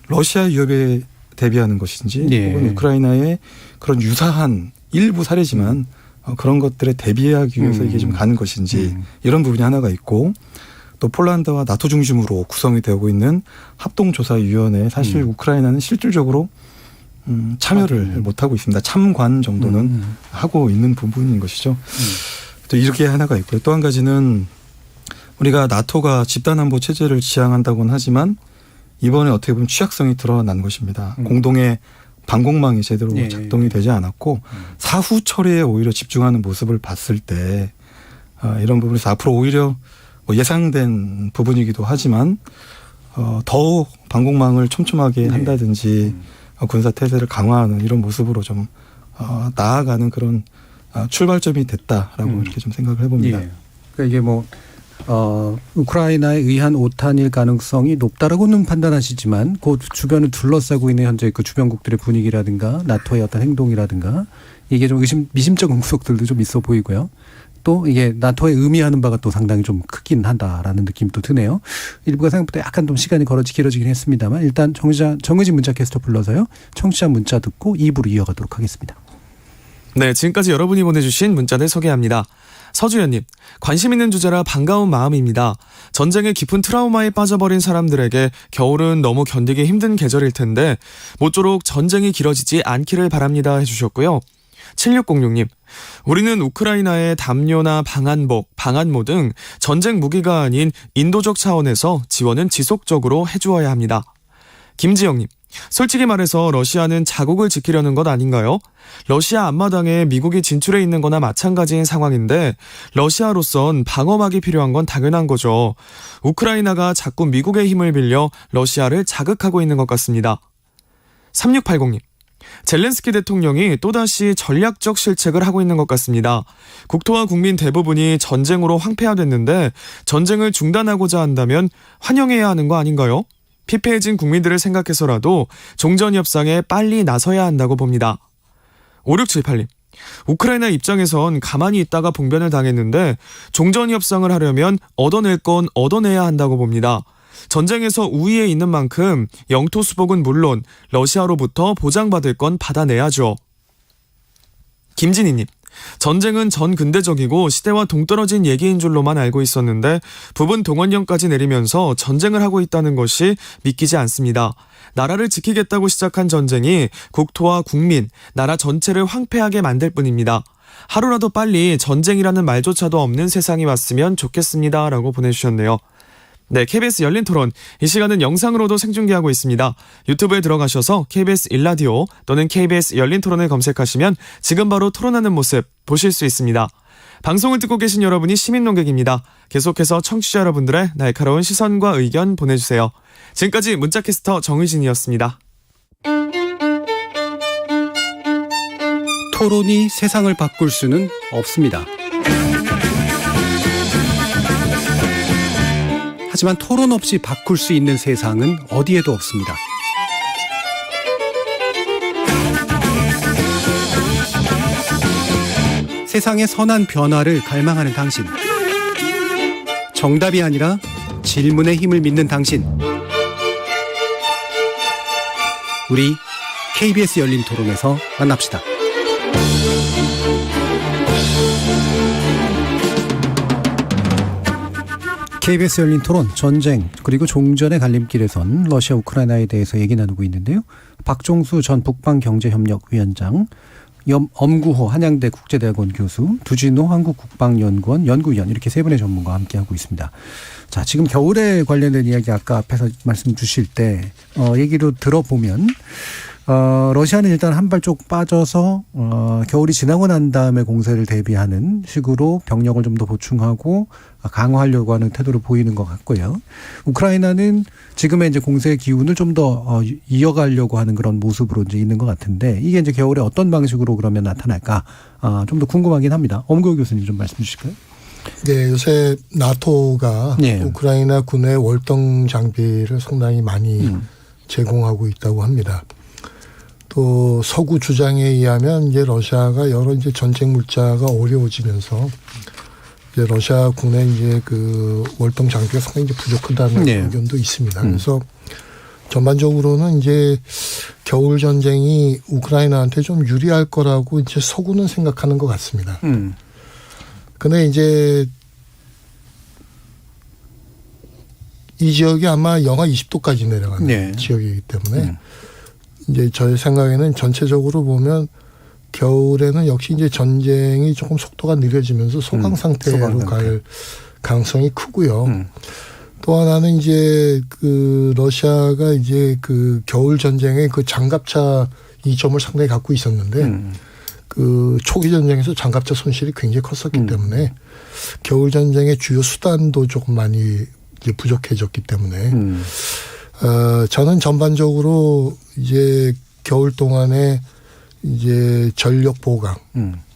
러시아 위협에 대비하는 것인지 혹은 우크라이나의 그런 유사한 일부 사례지만 그런 것들에 대비하기 위해서 이게 좀 가는 것인지 이런 부분이 하나가 있고 또 폴란드와 나토 중심으로 구성이 되고 있는 합동조사위원회에 사실 우크라이나는 실질적으로 참여를 못하고 있습니다. 참관 정도는 하고 있는 부분인 것이죠. 또 이렇게 하나가 있고요. 또 한 가지는 우리가 나토가 집단안보 체제를 지향한다고는 하지만 이번에 어떻게 보면 취약성이 드러난 것입니다. 공동의 방공망이 제대로 작동이 되지 않았고 사후 처리에 오히려 집중하는 모습을 봤을 때 이런 부분에서 앞으로 오히려 뭐 예상된 부분이기도 하지만 더 방공망을 촘촘하게 한다든지 군사태세를 강화하는 이런 모습으로 좀 나아가는 그런 출발점이 됐다라고 이렇게 좀 생각을 해봅니다. 그러니까 이게 뭐 우크라이나에 의한 오탄일 가능성이 높다라고는 판단하시지만 그 주변을 둘러싸고 있는 현재 그 주변국들의 분위기라든가 나토의 어떤 행동이라든가 이게 좀 미심쩍은 구석들도 좀 있어 보이고요. 또 이게 나토에 의미하는 바가 또 상당히 좀 크긴 한다라는 느낌도 드네요. 일부가 생각보다 약간 좀 시간이 길어지긴 했습니다만 일단 정의진 문자캐스터 불러서요. 청취자 문자 듣고 2부로 이어가도록 하겠습니다. 네, 지금까지 여러분이 보내주신 문자들 소개합니다. 서주연님, 관심 있는 주제라 반가운 마음입니다. 전쟁의 깊은 트라우마에 빠져버린 사람들에게 겨울은 너무 견디기 힘든 계절일 텐데 모쪼록 전쟁이 길어지지 않기를 바랍니다 해주셨고요. 7606님, 우리는 우크라이나의 담요나 방한모 등 전쟁 무기가 아닌 인도적 차원에서 지원은 지속적으로 해주어야 합니다. 김지영님, 솔직히 말해서 러시아는 자국을 지키려는 것 아닌가요? 러시아 앞마당에 미국이 진출해 있는 거나 마찬가지인 상황인데 러시아로선 방어막이 필요한 건 당연한 거죠. 우크라이나가 자꾸 미국의 힘을 빌려 러시아를 자극하고 있는 것 같습니다. 3680님, 젤렌스키 대통령이 또다시 전략적 실책을 하고 있는 것 같습니다. 국토와 국민 대부분이 전쟁으로 황폐화됐는데 전쟁을 중단하고자 한다면 환영해야 하는 거 아닌가요? 피폐해진 국민들을 생각해서라도 종전 협상에 빨리 나서야 한다고 봅니다. 5678님, 우크라이나 입장에선 가만히 있다가 봉변을 당했는데 종전 협상을 하려면 얻어낼 건 얻어내야 한다고 봅니다. 전쟁에서 우위에 있는 만큼 영토 수복은 물론 러시아로부터 보장받을 건 받아내야죠. 김진희님, 전쟁은 전근대적이고 시대와 동떨어진 얘기인 줄로만 알고 있었는데 부분 동원령까지 내리면서 전쟁을 하고 있다는 것이 믿기지 않습니다. 나라를 지키겠다고 시작한 전쟁이 국토와 국민, 나라 전체를 황폐하게 만들 뿐입니다. 하루라도 빨리 전쟁이라는 말조차도 없는 세상이 왔으면 좋겠습니다 라고 보내주셨네요. 네, KBS 열린 토론. 이 시간은 영상으로도 생중계하고 있습니다. 유튜브에 들어가셔서 KBS 1라디오 또는 KBS 열린 토론을 검색하시면 지금 바로 토론하는 모습 보실 수 있습니다. 방송을 듣고 계신 여러분이 시민 논객입니다. 계속해서 청취자 여러분들의 날카로운 시선과 의견 보내주세요. 지금까지 문자캐스터 정의진이었습니다. 토론이 세상을 바꿀 수는 없습니다. 하지만 토론 없이 바꿀 수 있는 세상은 어디에도 없습니다. 세상의 선한 변화를 갈망하는 당신. 정답이 아니라 질문의 힘을 믿는 당신. 우리 KBS 열린 토론에서 만납시다. KBS 열린 토론, 전쟁 그리고 종전의 갈림길에선 러시아 우크라이나에 대해서 얘기 나누고 있는데요. 박종수 전 북방경제협력위원장, 엄구호 한양대 국제대학원 교수, 두진호 한국국방연구원 연구위원, 이렇게 세 분의 전문가와 함께하고 있습니다. 자, 지금 겨울에 관련된 이야기 아까 앞에서 말씀 주실 때 얘기로 들어보면 러시아는 일단 한 발쪽 빠져서 겨울이 지나고 난 다음에 공세를 대비하는 식으로 병력을 좀 더 보충하고 강화하려고 하는 태도를 보이는 것 같고요. 우크라이나는 지금의 이제 공세의 기운을 좀 더 이어가려고 하는 그런 모습으로 이제 있는 것 같은데, 이게 이제 겨울에 어떤 방식으로 그러면 나타날까 좀 더 궁금하긴 합니다. 엄구호 교수님 좀 말씀 주실까요? 네, 요새 나토가 우크라이나 군의 월동 장비를 상당히 많이 제공하고 있다고 합니다. 또 서구 주장에 의하면 이제 러시아가 여러 이제 전쟁 물자가 어려워지면서 이제 러시아 군의 이제 그 월동 장비가 상당히 이제 부족하다는 의견도 있습니다. 그래서 전반적으로는 이제 겨울 전쟁이 우크라이나한테 좀 유리할 거라고 이제 서구는 생각하는 것 같습니다. 근데 이제 이 지역이 아마 영하 20도까지 내려가는 지역이기 때문에 이제 저의 생각에는 전체적으로 보면 겨울에는 역시 이제 전쟁이 조금 속도가 느려지면서 소강 상태로 갈 가능성이 크고요. 또 하나는 이제 그 러시아가 이제 그 겨울 전쟁의 그 장갑차 이점을 상당히 갖고 있었는데 그 초기 전쟁에서 장갑차 손실이 굉장히 컸었기 때문에 겨울 전쟁의 주요 수단도 조금 많이 이제 부족해졌기 때문에 저는 전반적으로 이제 겨울 동안에 이제 전력 보강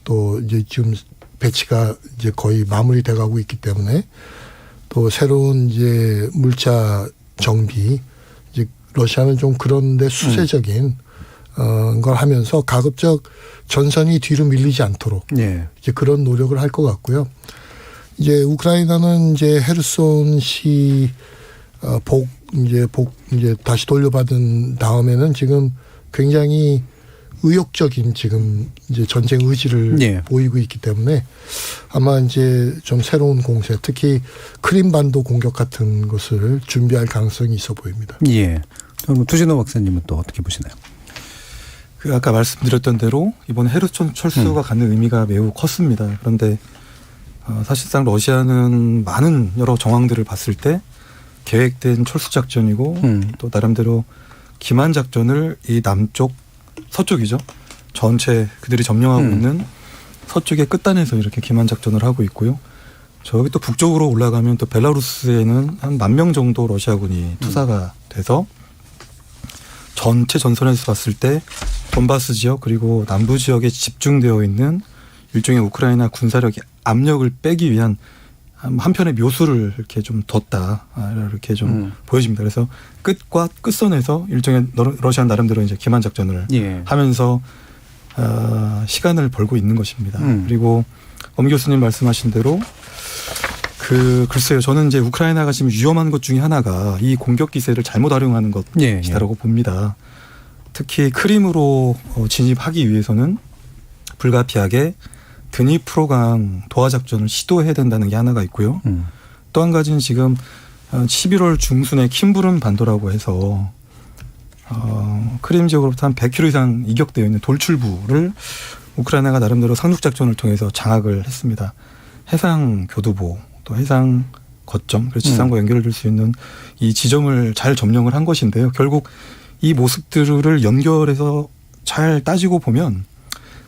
또 이제 지금 배치가 이제 거의 마무리돼 가고 있기 때문에 또 새로운 이제 물자 정비, 이제 러시아는 좀 그런데 수세적인 걸 하면서 가급적 전선이 뒤로 밀리지 않도록 이제 그런 노력을 할 것 같고요. 이제 우크라이나는 이제 헤르손시 이제 다시 돌려받은 다음에는 지금 굉장히 의욕적인 지금 이제 전쟁 의지를 보이고 있기 때문에 아마 이제 좀 새로운 공세, 특히 크림반도 공격 같은 것을 준비할 가능성이 있어 보입니다. 예. 그럼 두진호 박사님은 또 어떻게 보시나요? 그 아까 말씀드렸던 대로 이번 헤르손 철수가 갖는 의미가 매우 컸습니다. 그런데 사실상 러시아는 많은 여러 정황들을 봤을 때 계획된 철수 작전이고 또 나름대로 기만 작전을 이 남쪽 서쪽이죠. 전체 그들이 점령하고 있는 서쪽의 끝단에서 이렇게 기만 작전을 하고 있고요. 저기 또 북쪽으로 올라가면 또 벨라루스에는 한 10,000명 정도 러시아군이 투사가 돼서 전체 전선에서 봤을 때 돈바스 지역 그리고 남부 지역에 집중되어 있는 일종의 우크라이나 군사력의 압력을 빼기 위한 한편의 묘수를 이렇게 좀 뒀다, 이렇게 좀 보여집니다. 그래서 끝과 끝선에서 일종의 러시아 나름대로 이제 기만 작전을 하면서 시간을 벌고 있는 것입니다. 그리고 엄 교수님 말씀하신 대로 글쎄요, 저는 이제 우크라이나가 지금 위험한 것 중에 하나가 이 공격 기세를 잘못 활용하는 것이라고 봅니다. 특히 크림으로 진입하기 위해서는 불가피하게 드니프로강 도하 작전을 시도해야 된다는 게 하나가 있고요. 또 한 가지는 지금 11월 중순에 킴부른 반도라고 해서 크림 지역으로부터 한 100km 이상 이격되어 있는 돌출부를 우크라이나가 나름대로 상륙 작전을 통해서 장악을 했습니다. 해상 교두보 또 해상 거점, 그래서 지상과 연결될 수 있는 이 지점을 잘 점령을 한 것인데요. 결국 이 모습들을 연결해서 잘 따지고 보면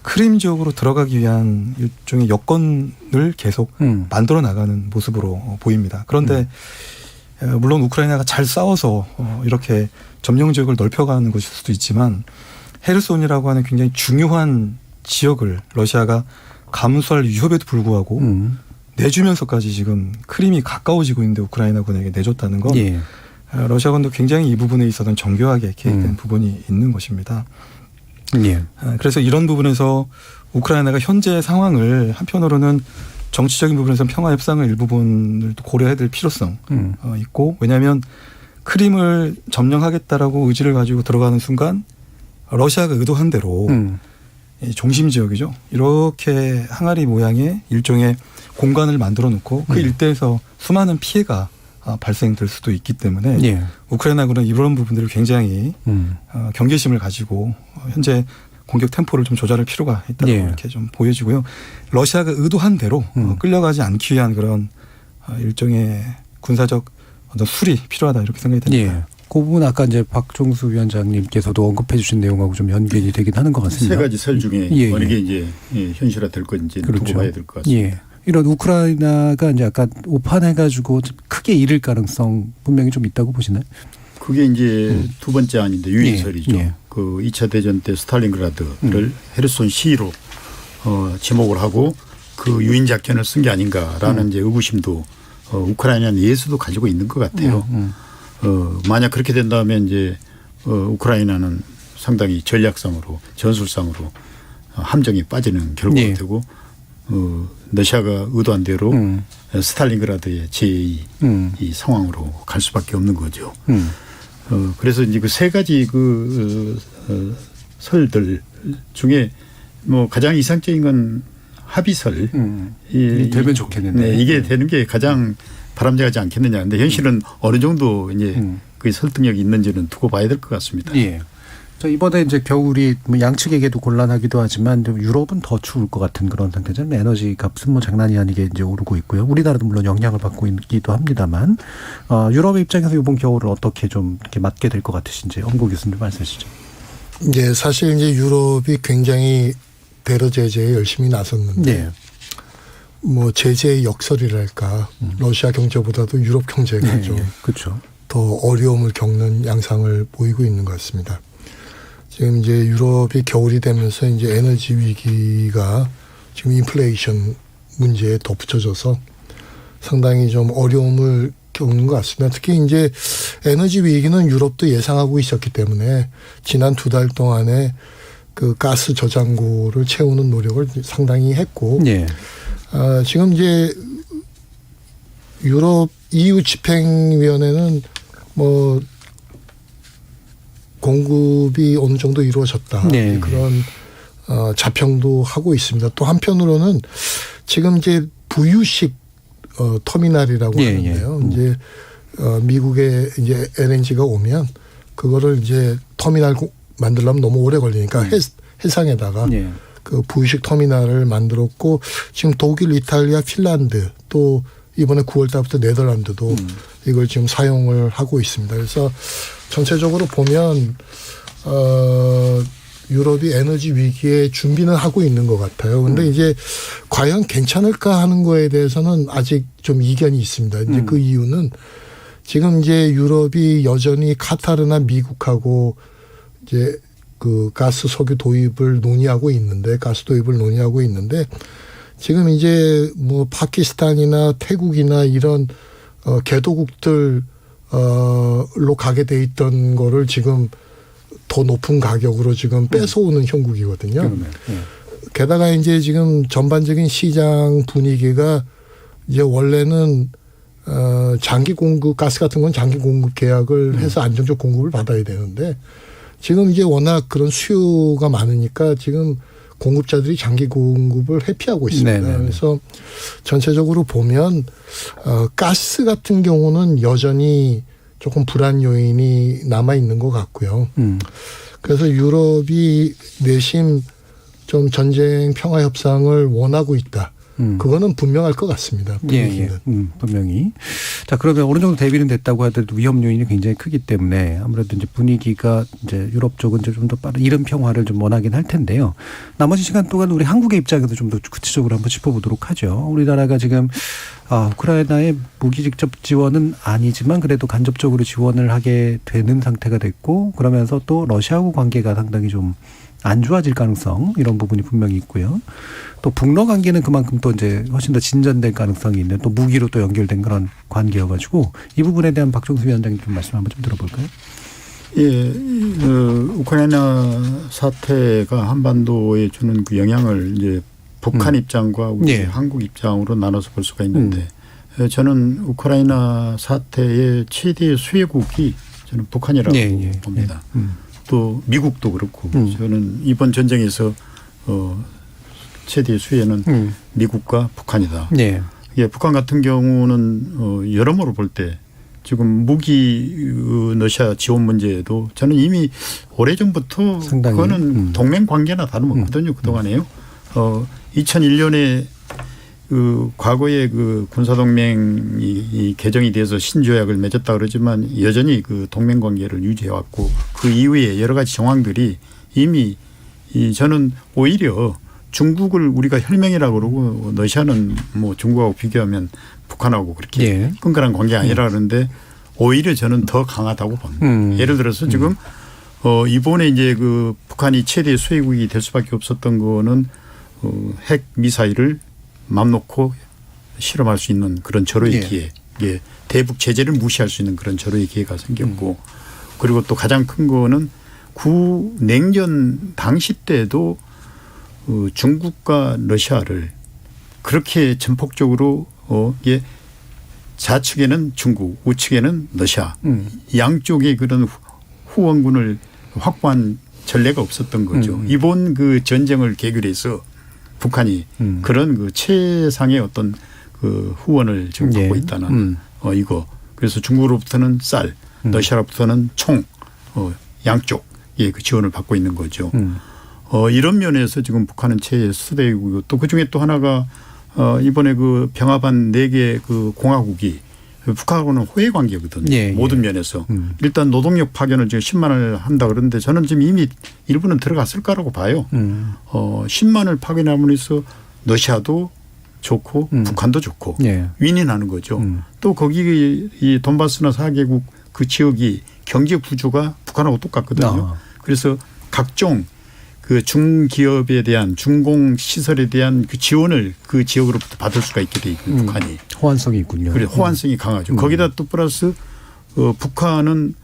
크림 지역으로 들어가기 위한 일종의 여건을 계속 만들어 나가는 모습으로 보입니다. 그런데 물론 우크라이나가 잘 싸워서 이렇게 점령 지역을 넓혀가는 것일 수도 있지만 헤르손이라고 하는 굉장히 중요한 지역을 러시아가 감수할 위협에도 불구하고 내주면서까지 지금 크림이 가까워지고 있는데 우크라이나군에게 내줬다는 건 러시아군도 굉장히 이 부분에 있어서는 정교하게 계획된 부분이 있는 것입니다. 예. 그래서 이런 부분에서 우크라이나가 현재 상황을 한편으로는 정치적인 부분에서 평화 협상을 일부분을 또 고려해야 될 필요성 있고, 왜냐하면 크림을 점령하겠다라고 의지를 가지고 들어가는 순간 러시아가 의도한 대로 이 중심 지역이죠. 이렇게 항아리 모양의 일종의 공간을 만들어 놓고 그 일대에서 수많은 피해가 발생될 수도 있기 때문에 예. 우크라이나군은 이런 부분들을 굉장히 경계심을 가지고 현재 공격 템포를 좀 조절할 필요가 있다고 예. 이렇게 좀 보여지고요. 러시아가 의도한 대로 끌려가지 않기 위한 그런 일종의 군사적 어떤 술이 필요하다 이렇게 생각이 됩니다. 예. 그 부분 아까 이제 박종수 위원장님께서도 언급해 주신 내용하고 좀 연결이 되긴 하는 것 같습니다. 세 가지 설 중에 예, 어느 예. 게 이제 현실화 될 건지 그렇죠. 두고 봐야 될 것 같습니다. 예. 이런 우크라이나가 이제 약간 오판해가지고 크게 잃을 가능성 분명히 좀 있다고 보시나요? 그게 이제 두 번째 아닌데 유인설이죠. 예. 그 2차 대전 때 스탈린그라드를 헤르손 시로 지목을 하고 그 유인 작전을 쓴 게 아닌가라는 이제 의구심도 우크라이나 내에서도 가지고 있는 것 같아요. 만약 그렇게 된다면 이제 우크라이나는 상당히 전략상으로 전술상으로 함정이 빠지는 결과가 예. 되고 러시아가 의도한 대로 스탈린그라드의 제2 이 상황으로 갈 수밖에 없는 거죠. 그래서 이제 그 세 가지 설들 중에 뭐 가장 이상적인 건 합의설. 되면 좋겠는데. 네, 이게 되는 게 가장 바람직하지 않겠느냐. 근데 현실은 어느 정도 이제 그 설득력이 있는지는 두고 봐야 될 것 같습니다. 예. 자, 이번에 이제 겨울이 뭐 양측에게도 곤란하기도 하지만 좀 유럽은 더 추울 것 같은 그런 상태죠. 에너지 값은 뭐 장난이 아니게 이제 오르고 있고요. 우리나라도 물론 영향을 받고 있기도 합니다만, 유럽의 입장에서 이번 겨울을 어떻게 좀 이렇게 맞게 될 것 같으신지 엄구 교수님 말씀해 주시죠. 이제 사실 이제 유럽이 굉장히 대러 제재에 열심히 나섰는데, 네. 뭐 제재의 역설이랄까, 러시아 경제보다도 유럽 경제가 좀 그렇죠. 더 어려움을 겪는 양상을 보이고 있는 것 같습니다. 지금 이제 유럽이 겨울이 되면서 이제 에너지 위기가 지금 인플레이션 문제에 덧붙여져서 상당히 좀 어려움을 겪는 것 같습니다. 특히 이제 에너지 위기는 유럽도 예상하고 있었기 때문에 지난 2달 동안에 그 가스 저장고를 채우는 노력을 상당히 했고, 예. 지금 이제 유럽 EU 집행위원회는 뭐 공급이 어느 정도 이루어졌다. 네. 그런 자평도 하고 있습니다. 또 한편으로는 지금 이제 부유식 터미널이라고 예, 하는데요. 이제 미국에 이제 LNG가 오면 그거를 이제 터미널 만들려면 너무 오래 걸리니까 해상에다가 예. 그 부유식 터미널을 만들었고, 지금 독일, 이탈리아, 핀란드, 또 이번에 9월 달부터 네덜란드도 이걸 지금 사용을 하고 있습니다. 그래서 전체적으로 보면 유럽이 에너지 위기에 준비는 하고 있는 것 같아요. 그런데 이제 과연 괜찮을까 하는 거에 대해서는 아직 좀 이견이 있습니다. 이제 그 이유는 지금 이제 유럽이 여전히 카타르나 미국하고 이제 그 가스 석유 도입을 논의하고 있는데, 가스 도입을 논의하고 있는데, 지금 이제 뭐 파키스탄이나 태국이나 이런 개도국들 로 가게 돼 있던 거를 지금 더 높은 가격으로 지금 뺏어오는 형국이거든요. 게다가 이제 지금 전반적인 시장 분위기가 이제 원래는 장기 공급, 가스 같은 건 장기 공급 계약을 해서 안정적 공급을 받아야 되는데, 지금 이제 워낙 그런 수요가 많으니까 지금 공급자들이 장기 공급을 회피하고 있습니다. 네네네. 그래서 전체적으로 보면 가스 같은 경우는 여전히 조금 불안 요인이 남아 있는 것 같고요. 그래서 유럽이 내심 좀 전쟁 평화 협상을 원하고 있다. 그거는 분명할 것 같습니다. 예. 분명히. 자, 그러면 어느 정도 대비는 됐다고 하더라도 위험 요인이 굉장히 크기 때문에 아무래도 이제 분위기가 이제 유럽 쪽은 좀 더 빠른 이른 평화를 좀 원하긴 할 텐데요. 나머지 시간 동안 우리 한국의 입장에서 좀 더 구체적으로 한번 짚어보도록 하죠. 우리나라가 지금 우크라이나에 무기 직접 지원은 아니지만 그래도 간접적으로 지원을 하게 되는 상태가 됐고, 그러면서 또 러시아하고 관계가 상당히 좀 안 좋아질 가능성, 이런 부분이 분명히 있고요. 또 북러 관계는 그만큼 또 이제 훨씬 더 진전될 가능성이 있는, 또 무기로 또 연결된 그런 관계여가지고 이 부분에 대한 박종수 위원장님 좀 말씀 한번 좀 들어볼까요? 예, 우크라이나 사태가 한반도에 주는 그 영향을 이제 북한 입장과 우리 예. 한국 입장으로 나눠서 볼 수가 있는데 저는 우크라이나 사태의 최대 수혜국이 저는 북한이라고 봅니다. 또 미국도 그렇고 저는 이번 전쟁에서 최대 수혜는 미국과 북한이다. 예. 예, 북한 같은 경우는 여러모로 볼 때 지금 무기 러시아 지원 문제에도 저는 이미 오래전부터 상당히, 그거는 동맹 관계나 다름없거든요. 그동안에요. 2001년에 그 과거에 그 군사동맹이 개정이 돼서 신조약을 맺었다 그러지만 여전히 그 동맹 관계를 유지해 왔고 그 이후에 여러 가지 정황들이 이미 저는 오히려 중국을 우리가 혈맹이라고 그러고 러시아는 뭐 중국하고 비교하면 북한하고 그렇게 끈끈한 관계가 아니라 그러는데 오히려 저는 더 강하다고 봅니다. 예를 들어서 지금 이번에 이제 그 북한이 최대 수혜국이 될 수밖에 없었던 거는 핵 미사일을 맘 놓고 실험할 수 있는 그런 절호의 기회. 예. 대북 제재를 무시할 수 있는 그런 절호의 기회가 생겼고 그리고 또 가장 큰 거는 구냉전 당시 때도 중국과 러시아를 그렇게 전폭적으로 이게 좌측에는 중국, 우측에는 러시아 양쪽의 그런 후원군을 확보한 전례가 없었던 거죠. 이번 그 전쟁을 계기로 해서 북한이 그런 그 최상의 어떤 그 후원을 지금 받고 있다는 이거. 그래서 중국으로부터는 쌀, 러시아로부터는 총 양쪽의 그 지원을 받고 있는 거죠. 이런 면에서 지금 북한은 최수대국이고 또 그중에 또 하나가 이번에 그 병합한 4개 그 공화국이 북한하고는 호혜 관계거든요. 모든 면에서. 일단 노동력 파견을 지금 10만을 한다 그러는데 저는 지금 이미 일부는 들어갔을 거라고 봐요. 10만을 파견함으로써 러시아도 좋고 북한도 좋고 윈윈하는 거죠. 또 거기 이 돈바스나 4개국 그 지역이 경제 구조가 북한하고 똑같거든요. 그래서 각종 그 중기업에 대한 중공 시설에 대한 그 지원을 그 지역으로부터 받을 수가 있게 돼 있고 북한이 호환성이 있군요. 그래 호환성이 강하죠. 거기다 또 플러스 북한은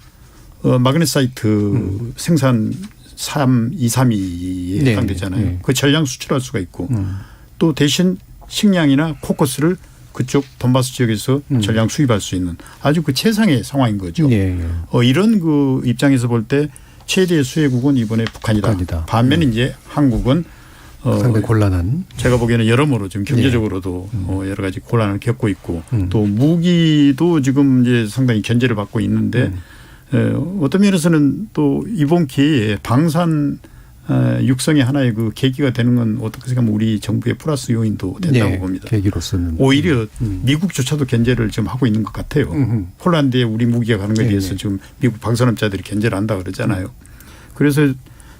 마그네사이트 생산 232에 해당되잖아요. 그 전량 수출할 수가 있고 또 대신 식량이나 코커스를 그쪽 돈바스 지역에서 전량 수입할 수 있는 아주 그 최상의 상황인 거죠. 이런 그 입장에서 볼 때 최대의 수혜국은 이번에 북한이다. 반면에 이제 한국은 상당히 곤란한. 제가 보기에는 여러모로 지금 경제적으로도 여러 가지 곤란을 겪고 있고 또 무기도 지금 이제 상당히 견제를 받고 있는데 어떤 면에서는 또 이번 기회에 방산 육성의 하나의 그 계기가 되는 건 어떻게 생각하면 우리 정부의 플러스 요인도 된다고 봅니다. 계기로서는. 오히려 미국조차도 견제를 지금 하고 있는 것 같아요. 폴란드에 우리 무기가 가는 것에 대해서 지금 미국 방산업자들이 견제를 한다 그러잖아요. 그래서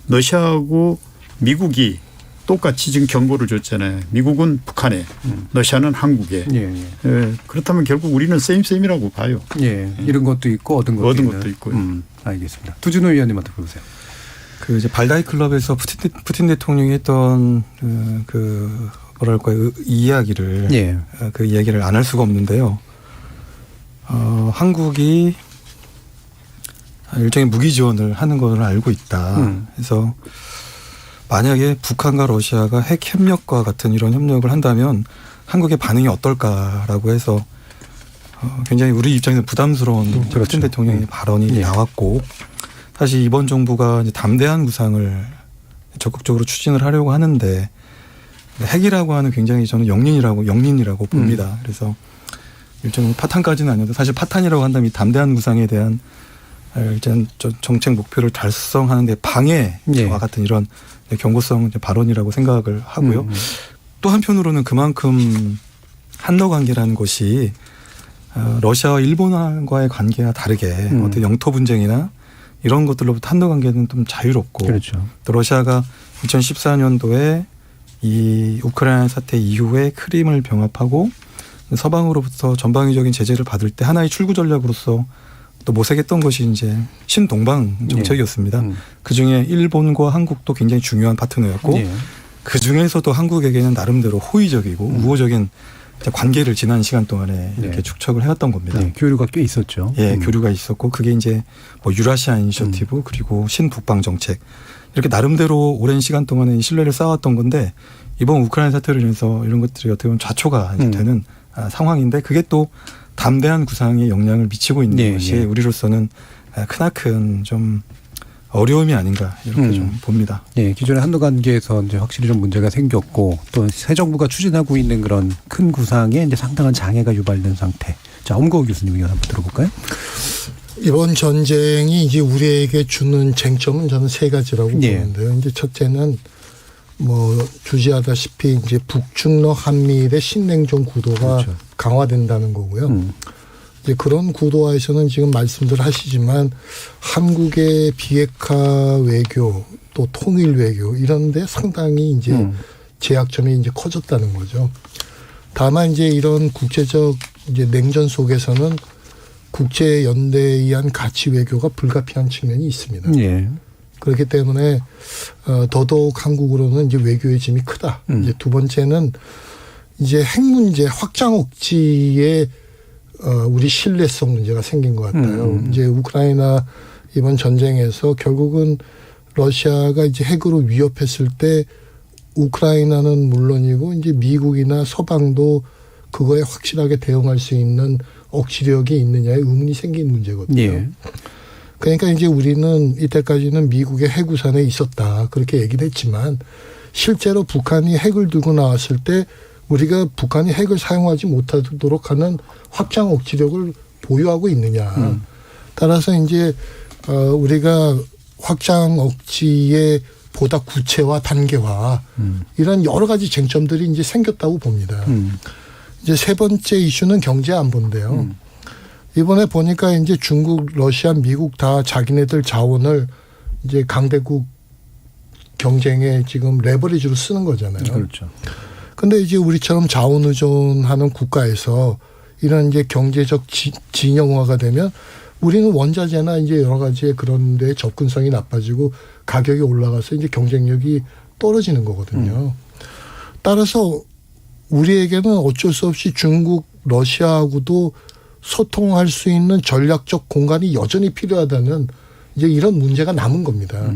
러시아하고 미국이 똑같이 지금 경고를 줬잖아요. 미국은 북한에, 러시아는 한국에. 그렇다면 결국 우리는 셈이라고 봐요. 이런 것도 있고 얻은 것도 있고요. 알겠습니다. 두준호 의원님한테 보세요. 그 이제 발다이 클럽에서 푸틴 대통령이 했던 그 뭐랄까요 이야기를 그 이야기를 안 할 수가 없는데요. 한국이 일종의 무기 지원을 하는 것을 알고 있다. 그래서 만약에 북한과 러시아가 핵 협력과 같은 이런 협력을 한다면 한국의 반응이 어떨까라고 해서 굉장히 우리 입장에서 부담스러운 푸틴 대통령의 발언이 나왔고. 사실 이번 정부가 이제 담대한 구상을 적극적으로 추진을 하려고 하는데 핵이라고 하는 굉장히 저는 영린이라고 봅니다. 그래서 일종의 파탄까지는 아니어도 사실 파탄이라고 한다면 이 담대한 구상에 대한 일단 정책 목표를 달성하는 데 방해와 같은 이런 경고성 발언이라고 생각을 하고요. 또 한편으로는 그만큼 한러 관계라는 것이 러시아와 일본과의 관계와 다르게 어떤 영토 분쟁이나 이런 것들로부터 한러 관계는 좀 자유롭고 또 러시아가 2014년도에 이 우크라이나 사태 이후에 크림을 병합하고 서방으로부터 전방위적인 제재를 받을 때 하나의 출구 전략으로서 또 모색했던 것이 이제 신동방 정책이었습니다. 그중에 일본과 한국도 굉장히 중요한 파트너였고 그중에서도 한국에게는 나름대로 호의적이고 우호적인 이제 관계를 지난 시간 동안에 이렇게 축적을 해왔던 겁니다. 네, 교류가 꽤 있었죠. 예, 교류가 있었고 그게 이제 뭐 유라시아 이니셔티브 그리고 신북방 정책 이렇게 나름대로 오랜 시간 동안에 신뢰를 쌓아왔던 건데 이번 우크라이나 사태로 인해서 이런 것들이 어떻게 보면 좌초가 이제 되는 상황인데 그게 또 담대한 구상에 영향을 미치고 있는 것이 우리로서는 크나큰 좀 어려움이 아닌가 이렇게 좀 봅니다. 네, 기존의 한도 관계에서 이제 확실히 좀 문제가 생겼고 또 새 정부가 추진하고 있는 그런 큰 구상에 이제 상당한 장애가 유발된 상태. 자, 엄고우 교수님 의견 한번 들어볼까요? 이번 전쟁이 이제 우리에게 주는 쟁점은 저는 세 가지라고 보는데요. 이제 첫째는 뭐 주지하다시피 이제 북중러 한미일의 신냉전 구도가 강화된다는 거고요. 이제 그런 구도화에서는 지금 말씀들 하시지만 한국의 비핵화 외교 또 통일 외교 이런 데 상당히 이제 제약점이 이제 커졌다는 거죠. 다만 이제 이런 국제적 이제 냉전 속에서는 국제 연대에 의한 가치 외교가 불가피한 측면이 있습니다. 그렇기 때문에 더더욱 한국으로는 이제 외교의 짐이 크다. 이제 두 번째는 이제 핵 문제 확장 억지에 우리 신뢰성 문제가 생긴 것 같아요. 이제 우크라이나 이번 전쟁에서 결국은 러시아가 이제 핵으로 위협했을 때 우크라이나는 물론이고 이제 미국이나 서방도 그거에 확실하게 대응할 수 있는 억지력이 있느냐에 의문이 생긴 문제거든요. 그러니까 이제 우리는 이때까지는 미국의 핵 우산에 있었다 그렇게 얘기를 했지만 실제로 북한이 핵을 들고 나왔을 때 우리가 북한이 핵을 사용하지 못하도록 하는 확장 억지력을 보유하고 있느냐. 따라서 이제 우리가 확장 억지의 보다 구체화, 단계화 이런 여러 가지 쟁점들이 이제 생겼다고 봅니다. 이제 세 번째 이슈는 경제 안보인데요. 이번에 보니까 이제 중국, 러시아, 미국 다 자기네들 자원을 이제 강대국 경쟁에 지금 레버리지로 쓰는 거잖아요. 그렇죠. 근데 이제 우리처럼 자원 의존하는 국가에서 이런 이제 경제적 진영화가 되면 우리는 원자재나 이제 여러 가지의 그런 데 접근성이 나빠지고 가격이 올라가서 이제 경쟁력이 떨어지는 거거든요. 따라서 우리에게는 어쩔 수 없이 중국, 러시아하고도 소통할 수 있는 전략적 공간이 여전히 필요하다는 이제 이런 문제가 남은 겁니다.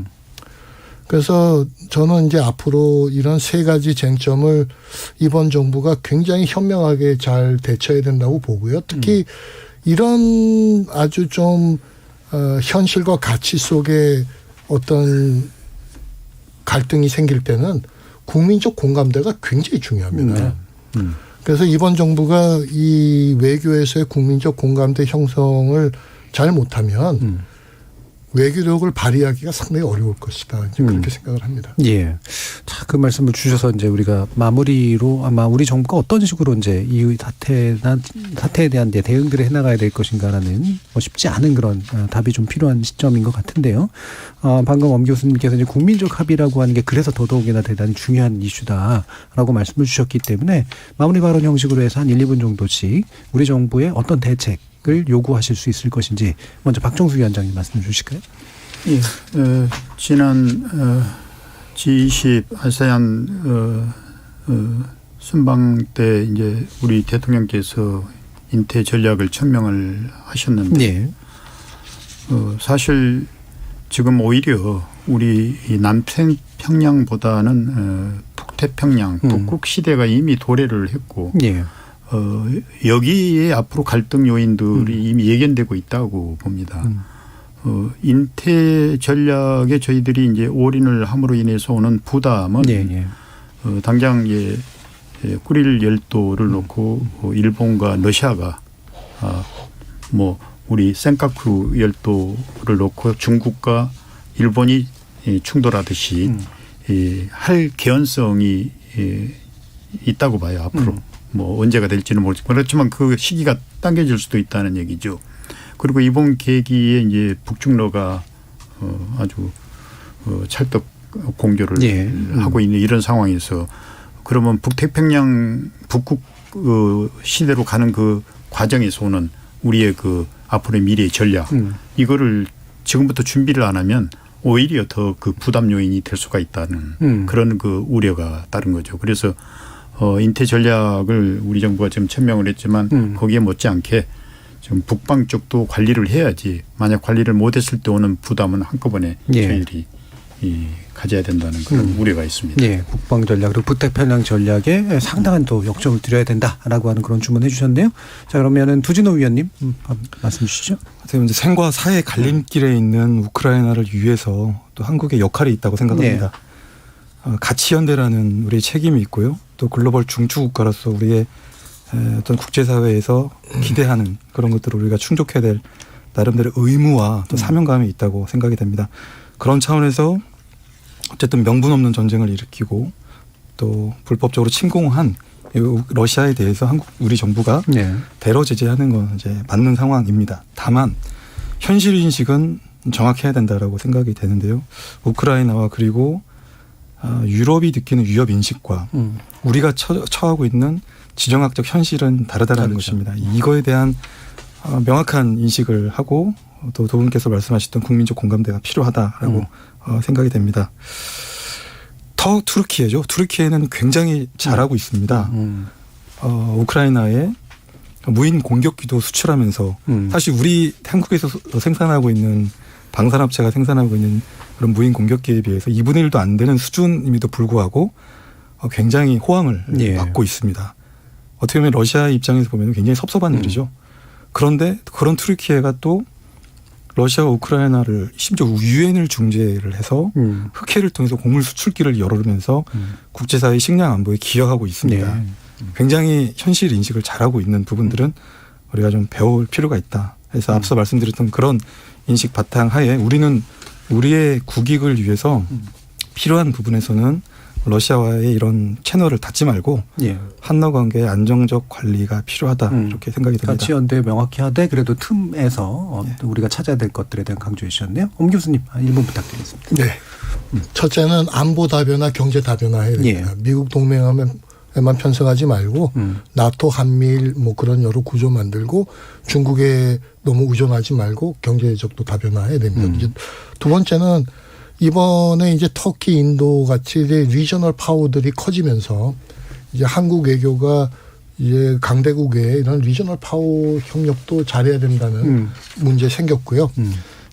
그래서 저는 이제 앞으로 이런 세 가지 쟁점을 이번 정부가 굉장히 현명하게 잘 대처해야 된다고 보고요. 특히 이런 아주 좀 현실과 가치 속에 어떤 갈등이 생길 때는 국민적 공감대가 굉장히 중요합니다. 그래서 이번 정부가 이 외교에서의 국민적 공감대 형성을 잘 못하면 외교력을 발휘하기가 상당히 어려울 것이다. 이제 그렇게 생각을 합니다. 예. 자, 그 말씀을 주셔서 이제 우리가 마무리로 아마 우리 정부가 어떤 식으로 이제 이 사태에 대한 대응들을 해나가야 될 것인가라는 뭐 쉽지 않은 그런 답이 좀 필요한 시점인 것 같은데요. 방금 엄 교수님께서 이제 국민적 합의라고 하는 게 그래서 더더욱이나 대단히 중요한 이슈다라고 말씀을 주셨기 때문에 마무리 발언 형식으로 해서 한 1, 2분 정도씩 우리 정부의 어떤 대책을 요구하실 수 있을 것인지 먼저 박정수 위원장님 말씀 주실까요? 예, 지난 G20 아세안 순방 때 이제 우리 대통령께서 인태 전략을 천명을 하셨는데 사실 지금 오히려 우리 이 남평양보다는 북태평양, 북극 시대가 이미 도래를 했고 여기에 앞으로 갈등 요인들이 이미 예견되고 있다고 봅니다. 인태 전략에 저희들이 이제 올인을 함으로 인해서 오는 부담은 당장 꾸릴 열도를 놓고 일본과 러시아가 뭐 우리 센카쿠 열도를 놓고 중국과 일본이 충돌하듯이 할 개연성이 있다고 봐요. 앞으로 뭐 언제가 될지는 모르지만 그렇지만 그 시기가 당겨질 수도 있다는 얘기죠. 그리고 이번 계기에 이제 북중러가 아주 찰떡 공조를 하고 있는 이런 상황에서 그러면 북태평양 북극 시대로 가는 그 과정에서 오는 우리의 그 앞으로의 미래의 전략 이거를 지금부터 준비를 안 하면 오히려 더 그 부담 요인이 될 수가 있다는 그런 그 우려가 따른 거죠. 그래서 인태 전략을 우리 정부가 지금 천명을 했지만 거기에 못지않게 지금 북방 쪽도 관리를 해야지 만약 관리를 못했을 때 오는 부담은 한꺼번에 저희들이 가져야 된다는 그런 우려가 있습니다. 예, 국방 전략 그리고 북태평양 전략에 상당한 또 역점을 드려야 된다라고 하는 그런 주문해 주셨네요. 자, 그러면은 두진호 위원님 말씀 주시죠. 어떻게 보면 이제 생과 사의 갈림길에 있는 우크라이나를 위해서 또 한국의 역할이 있다고 생각합니다. 가치연대라는 우리의 책임이 있고요. 또 글로벌 중추국가로서 우리의 어떤 국제사회에서 기대하는 그런 것들을 우리가 충족해야 될 나름대로 의무와 또 사명감이 있다고 생각이 됩니다. 그런 차원에서 어쨌든 명분 없는 전쟁을 일으키고 또 불법적으로 침공한 러시아에 대해서 우리 정부가 대러 제재하는 건 이제 맞는 상황입니다. 다만 현실 인식은 정확해야 된다라고 생각이 되는데요. 우크라이나와 그리고 유럽이 느끼는 위협 인식과 우리가 처하고 있는 지정학적 현실은 다르다는 것입니다. 이거에 대한 명확한 인식을 하고 또 두 분께서 말씀하셨던 국민적 공감대가 필요하다라고 생각이 됩니다. 투르키예죠. 투르키에는 굉장히 잘하고 있습니다. 우크라이나에 무인 공격기도 수출하면서 사실 우리 한국에서 생산하고 있는 방산업체가 생산하고 있는 그런 무인 공격기에 비해서 2분의 1도 안 되는 수준임에도 불구하고 굉장히 호황을 받고 있습니다. 어떻게 보면 러시아 입장에서 보면 굉장히 섭섭한 일이죠. 그런데 그런 투르키예가 또 러시아와 우크라이나를 심지어 유엔을 중재를 해서 흑해를 통해서 곡물 수출길을 열어주면서 국제사회 식량 안보에 기여하고 있습니다. 굉장히 현실 인식을 잘하고 있는 부분들은 우리가 좀 배울 필요가 있다. 그래서 앞서 말씀드렸던 그런 인식 바탕하에 우리는 우리의 국익을 위해서 필요한 부분에서는 러시아와의 이런 채널을 닫지 말고 한러 관계의 안정적 관리가 필요하다 이렇게 생각이 듭니다. 가치 연대 명확히 하되 그래도 틈에서 우리가 찾아야 될 것들에 대한 강조해 주셨네요. 엄 교수님 1분 부탁드리겠습니다. 네. 첫째는 안보 다변화, 경제 다변화 해야 됩니다. 미국 동맹에만 편성하지 말고 나토, 한미일 뭐 그런 여러 구조 만들고 중국에 너무 의존하지 말고 경제적도 다변화해야 됩니다. 이제 두 번째는 이번에 이제 터키, 인도 같이 이제 리저널 파워들이 커지면서 이제 한국 외교가 이제 강대국의 이런 리저널 파워 협력도 잘해야 된다는 문제 생겼고요.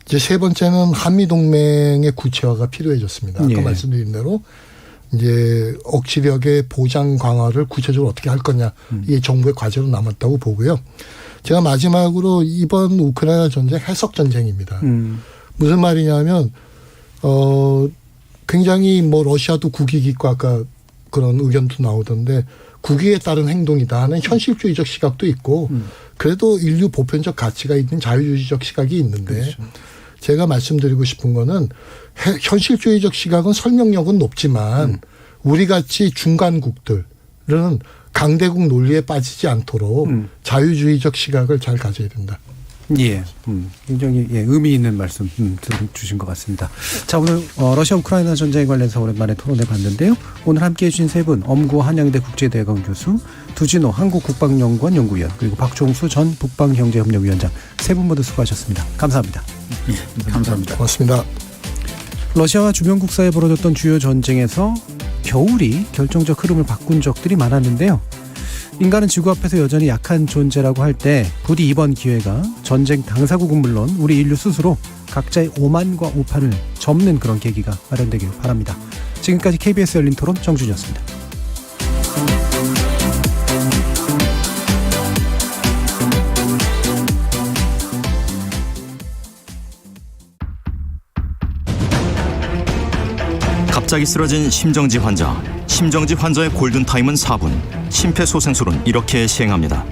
이제 세 번째는 한미 동맹의 구체화가 필요해졌습니다. 아까 말씀드린 대로 이제 억지력의 보장 강화를 구체적으로 어떻게 할 거냐 이게 정부의 과제로 남았다고 보고요. 제가 마지막으로 이번 우크라이나 전쟁 해석 전쟁입니다. 무슨 말이냐면 굉장히 뭐 러시아도 국익 있고 아까 그런 의견도 나오던데 국익에 따른 행동이다 하는 현실주의적 시각도 있고 그래도 인류 보편적 가치가 있는 자유주의적 시각이 있는데 제가 말씀드리고 싶은 거는 현실주의적 시각은 설명력은 높지만 우리같이 중간국들은 강대국 논리에 빠지지 않도록 자유주의적 시각을 잘 가져야 된다. 굉장히 의미 있는 말씀 주신 것 같습니다. 자, 오늘 러시아 우크라이나 전쟁에 관련해서 오랜만에 토론해 봤는데요. 오늘 함께해 주신 세 분, 엄구 한양대 국제대학원 교수, 두진호 한국국방연구원 연구위원, 그리고 박종수 전 북방경제협력위원장 세 분 모두 수고하셨습니다. 감사합니다. 감사합니다. 고맙습니다. 러시아와 주변국 사이에 벌어졌던 주요 전쟁에서 겨울이 결정적 흐름을 바꾼 적들이 많았는데요. 인간은 지구 앞에서 여전히 약한 존재라고 할 때 부디 이번 기회가 전쟁 당사국은 물론 우리 인류 스스로 각자의 오만과 오판을 접는 그런 계기가 마련되길 바랍니다. 지금까지 KBS 열린 토론 정준이었습니다. 갑자기 쓰러진 심정지 환자. 심정지 환자의 골든타임은 4분. 심폐소생술은 이렇게 시행합니다.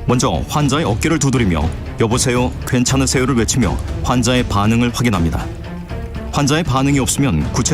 먼저 환자의 어깨를 두드리며 여보세요, 괜찮으세요를 외치며 환자의 반응을 확인합니다. 환자의 반응이 없으면 구체적으로